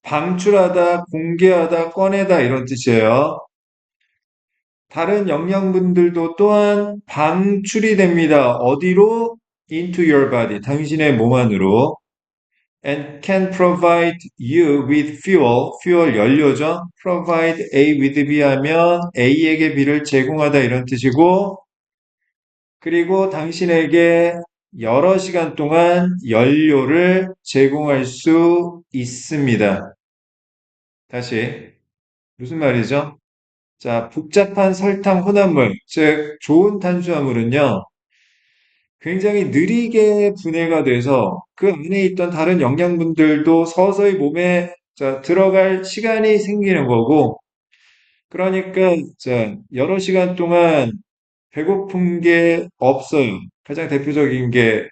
방출하다, 공개하다, 꺼내다 이런 뜻이에요. 다른 영양분들도 또한 방출이 됩니다. 어디로? Into your body. 당신의 몸 안으로. And can provide you with fuel. fuel 연료죠. provide A with B 하면 A에게 B를 제공하다 이런 뜻이고 그리고 당신에게 여러 시간 동안 연료를 제공할 수 있습니다. 다시 무슨 말이죠? 자, 복잡한 설탕 혼합물, 즉 좋은 탄수화물은요. 굉장히 느리게 분해가 돼서 그 안에 있던 다른 영양분들도 서서히 몸에 들어갈 시간이 생기는 거고, 그러니까 여러 시간 동안 배고픈 게 없어요. 가장 대표적인 게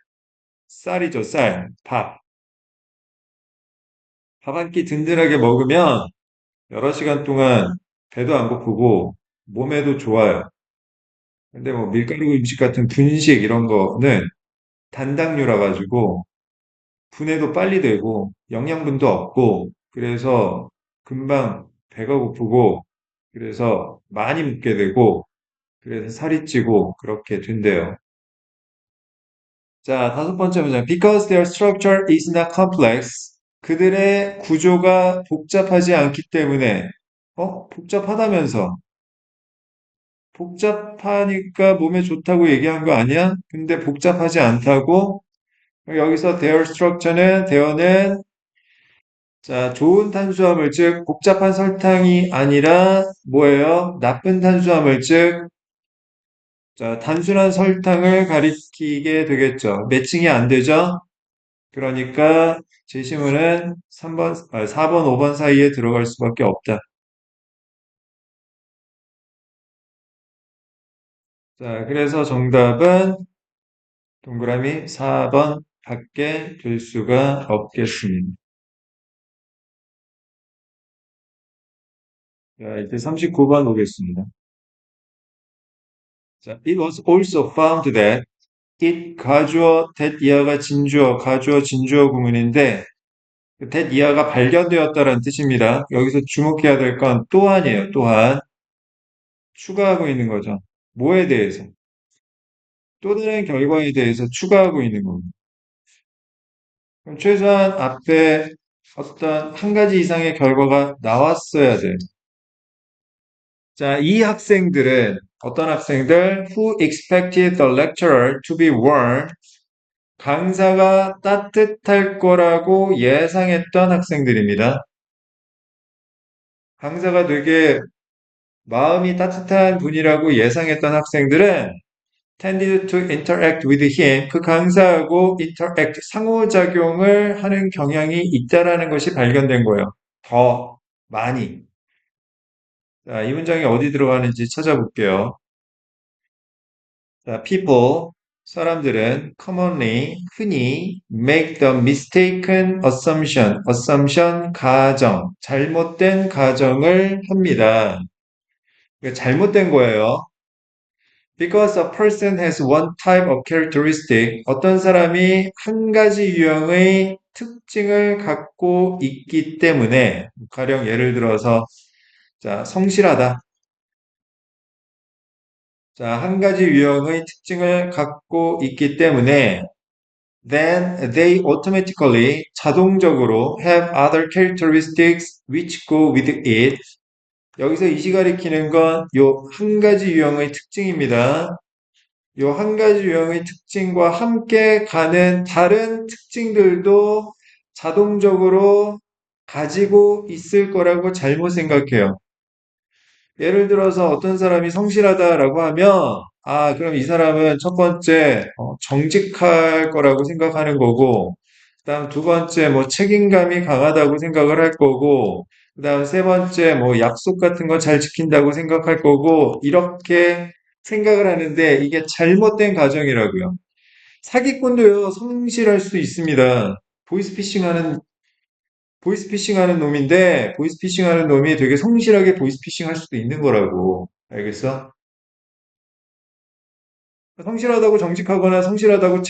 쌀이죠, 쌀, 밥. 밥 한 끼 든든하게 먹으면 여러 시간 동안 배도 안 고프고 몸에도 좋아요. 근데 뭐 밀가루 음식 같은 분식 이런 거는 단당류라 가지고 분해도 빨리 되고 영양분도 없고 그래서 금방 배가 고프고 그래서 많이 먹게 되고 그래서 살이 찌고 그렇게 된대요. 자, 다섯 번째 문장. Because their structure is not complex. 그들의 구조가 복잡하지 않기 때문에, 복잡하다면서. 복잡하니까 몸에 좋다고 얘기한 거 아니야? 근데 복잡하지 않다고? 여기서 their structure는, theor는, 자, 좋은 탄수화물, 즉, 복잡한 설탕이 아니라, 뭐예요? 나쁜 탄수화물, 즉, 자, 단순한 설탕을 가리키게 되겠죠. 매칭이 안 되죠? 그러니까, 제시문은 3번, 4번, 5번 사이에 들어갈 수밖에 없다. 자, 그래서 정답은 동그라미 4번 밖에 될 수가 없겠습니다. 자, 이제 39번 오겠습니다. 자, it was also found that it 가주어, that 이하가 진주어, 가주어, 진주어 구문인데 그 that 이하가 발견되었다는 뜻입니다. 여기서 주목해야 될 건 또한이에요. 또한 추가하고 있는 거죠. 뭐에 대해서? 또 다른 결과에 대해서 추가하고 있는 겁니다. 그럼 최소한 앞에 어떤 한 가지 이상의 결과가 나왔어야 돼요. 자, 이 학생들은 어떤 학생들? Who expected the lecturer to be warm? 강사가 따뜻할 거라고 예상했던 학생들입니다. 강사가 되게 마음이 따뜻한 분이라고 예상했던 학생들은 tended to interact with him. 그 강사하고 interact, 상호작용을 하는 경향이 있다라는 것이 발견된 거예요. 더 많이. 자, 이 문장이 어디 들어가는지 찾아볼게요. 자, people, 사람들은 commonly, 흔히 make the mistaken assumption, assumption, 가정, 잘못된 가정을 합니다. 이거 잘못된 거예요. Because a person has one type of characteristic, 어떤 사람이 한 가지 유형의 특징을 갖고 있기 때문에, 가령 예를 들어서, 자, 성실하다. 자, 한 가지 유형의 특징을 갖고 있기 때문에 then they automatically 자동적으로 have other characteristics which go with it. 여기서 이시 가리키는 건 요 한 가지 유형의 특징입니다. 요 한 가지 유형의 특징과 함께 가는 다른 특징들도 자동적으로 가지고 있을 거라고 잘못 생각해요. 예를 들어서 어떤 사람이 성실하다라고 하면, 아, 그럼 이 사람은 첫 번째, 정직할 거라고 생각하는 거고, 그다음 두 번째, 뭐 책임감이 강하다고 생각을 할 거고, 그다음 세 번째, 뭐 약속 같은 거 잘 지킨다고 생각할 거고, 이렇게 생각을 하는데 이게 잘못된 가정이라고요. 사기꾼도요, 성실할 수 있습니다. 보이스피싱 하는 보이스피싱 하는 놈인데, 보이스피싱 하는 놈이 되게 성실하게 보이스피싱 할 수도 있는 거라고. 알겠어? 성실하다고 정직하거나, 성실하다고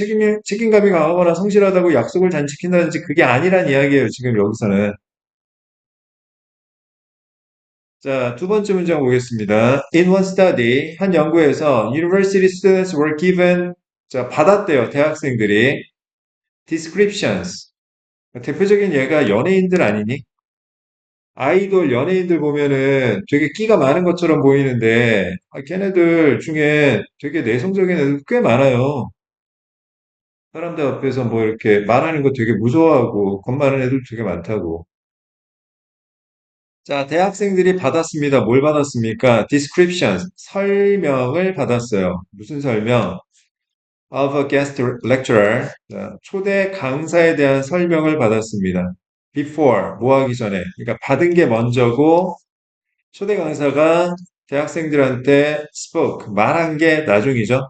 책임감이 강하거나, 성실하다고 약속을 잘 지킨다든지 그게 아니란 이야기예요, 지금 여기서는. 자, 두 번째 문장 보겠습니다. In one study, 한 연구에서 university students were given, 자, 받았대요, 대학생들이. descriptions. 대표적인 예가 연예인들 아니니? 아이돌 연예인들 보면은 되게 끼가 많은 것처럼 보이는데, 걔네들 중에 되게 내성적인 애들 꽤 많아요. 사람들 앞에서 뭐 이렇게 말하는 거 되게 무서워하고, 겁 많은 애들 되게 많다고. 자, 대학생들이 받았습니다. 뭘 받았습니까? descriptions, 설명을 받았어요. 무슨 설명? of a guest lecturer, 자, 초대 강사에 대한 설명을 받았습니다. before, 뭐 하기 전에. 그러니까 받은 게 먼저고, 초대 강사가 대학생들한테 spoke, 말한 게 나중이죠.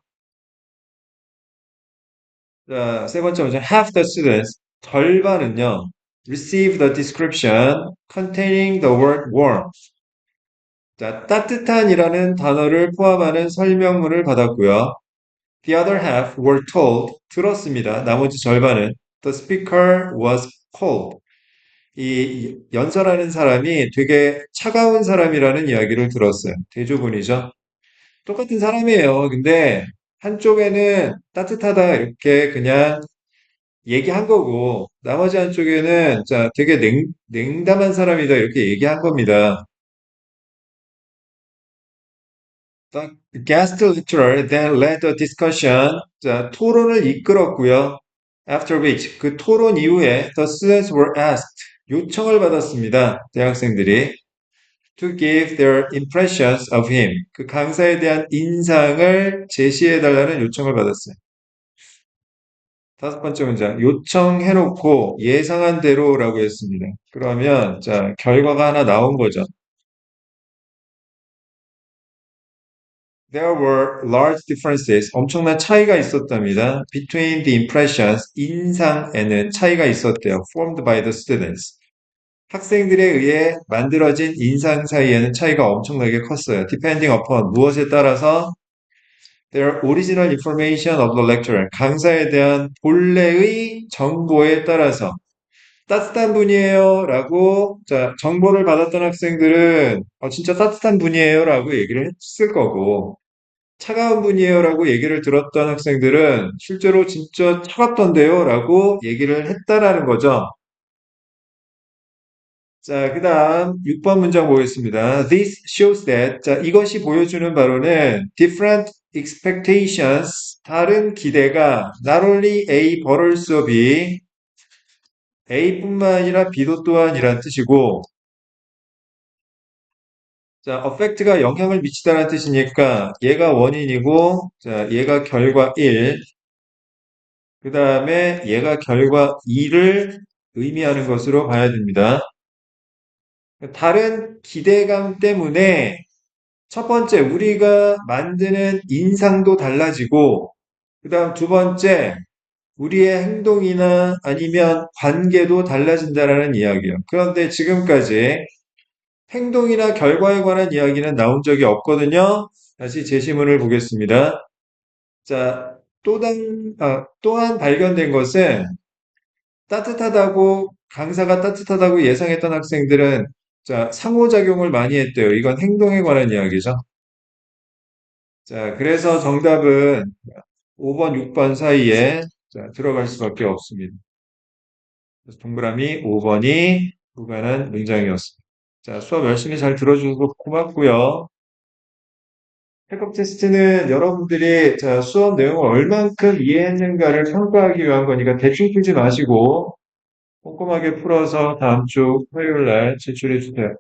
자, 세 번째 문제, half the students, 절반은요, receive the description containing the word warm. 자, 따뜻한이라는 단어를 포함하는 설명문을 받았고요. The other half were told, 들었습니다. 나머지 절반은 the speaker was cold. 이 연설하는 사람이 되게 차가운 사람이라는 이야기를 들었어요. 대조군이죠. 똑같은 사람이에요. 근데 한쪽에는 따뜻하다 이렇게 그냥 얘기한 거고, 나머지 한쪽에는, 자, 되게 냉담한 사람이다, 이렇게 얘기한 겁니다. The guest lecturer then led the discussion. 자, 토론을 이끌었고요. After which, 그 토론 이후에 the students were asked. 요청을 받았습니다. 대학생들이. To give their impressions of him. 그 강사에 대한 인상을 제시해달라는 요청을 받았어요. 다섯 번째 문장. 요청해놓고 예상한 대로라고 했습니다. 그러면, 자, 결과가 하나 나온 거죠. There were large differences. 엄청난 차이가 있었답니다. Between the impressions. 인상에는 차이가 있었대요. Formed by the students. 학생들에 의해 만들어진 인상 사이에는 차이가 엄청나게 컸어요. Depending upon 무엇에 따라서 their original information of the lecturer. 강사에 대한 본래의 정보에 따라서 따뜻한 분이에요 라고 자, 정보를 받았던 학생들은 진짜 따뜻한 분이에요 라고 얘기를 했을 거고 차가운 분이에요 라고 얘기를 들었던 학생들은 실제로 진짜 차갑던데요 라고 얘기를 했다라는 거죠. 자, 그 다음 6번 문장 보겠습니다. This shows that, 자, 이것이 보여주는 바로는 different expectations, 다른 기대가 not only A but also B, A뿐만 아니라 B도 또한이란 뜻이고, 자, affect가 영향을 미치다라는 뜻이니까 얘가 원인이고, 자, 얘가 결과 1, 그 다음에 얘가 결과 2를 의미하는 것으로 봐야 됩니다. 다른 기대감 때문에 첫 번째, 우리가 만드는 인상도 달라지고, 그 다음 두 번째, 우리의 행동이나 아니면 관계도 달라진다라는 이야기예요. 그런데 지금까지 행동이나 결과에 관한 이야기는 나온 적이 없거든요. 다시 제시문을 보겠습니다. 자, 또한 발견된 것은 강사가 따뜻하다고 예상했던 학생들은 자, 상호작용을 많이 했대요. 이건 행동에 관한 이야기죠. 자, 그래서 정답은 5번, 6번 사이에 자, 들어갈 수밖에 없습니다. 그래서 동그라미 5번이 무관한 문장이었습니다. 자, 수업 열심히 잘 들어주셔서 고맙고요. 팩업 테스트는 여러분들이 자, 수업 내용을 얼만큼 이해했는가를 평가하기 위한 거니까 대충 풀지 마시고 꼼꼼하게 풀어서 다음 주 화요일 날 제출해 주세요.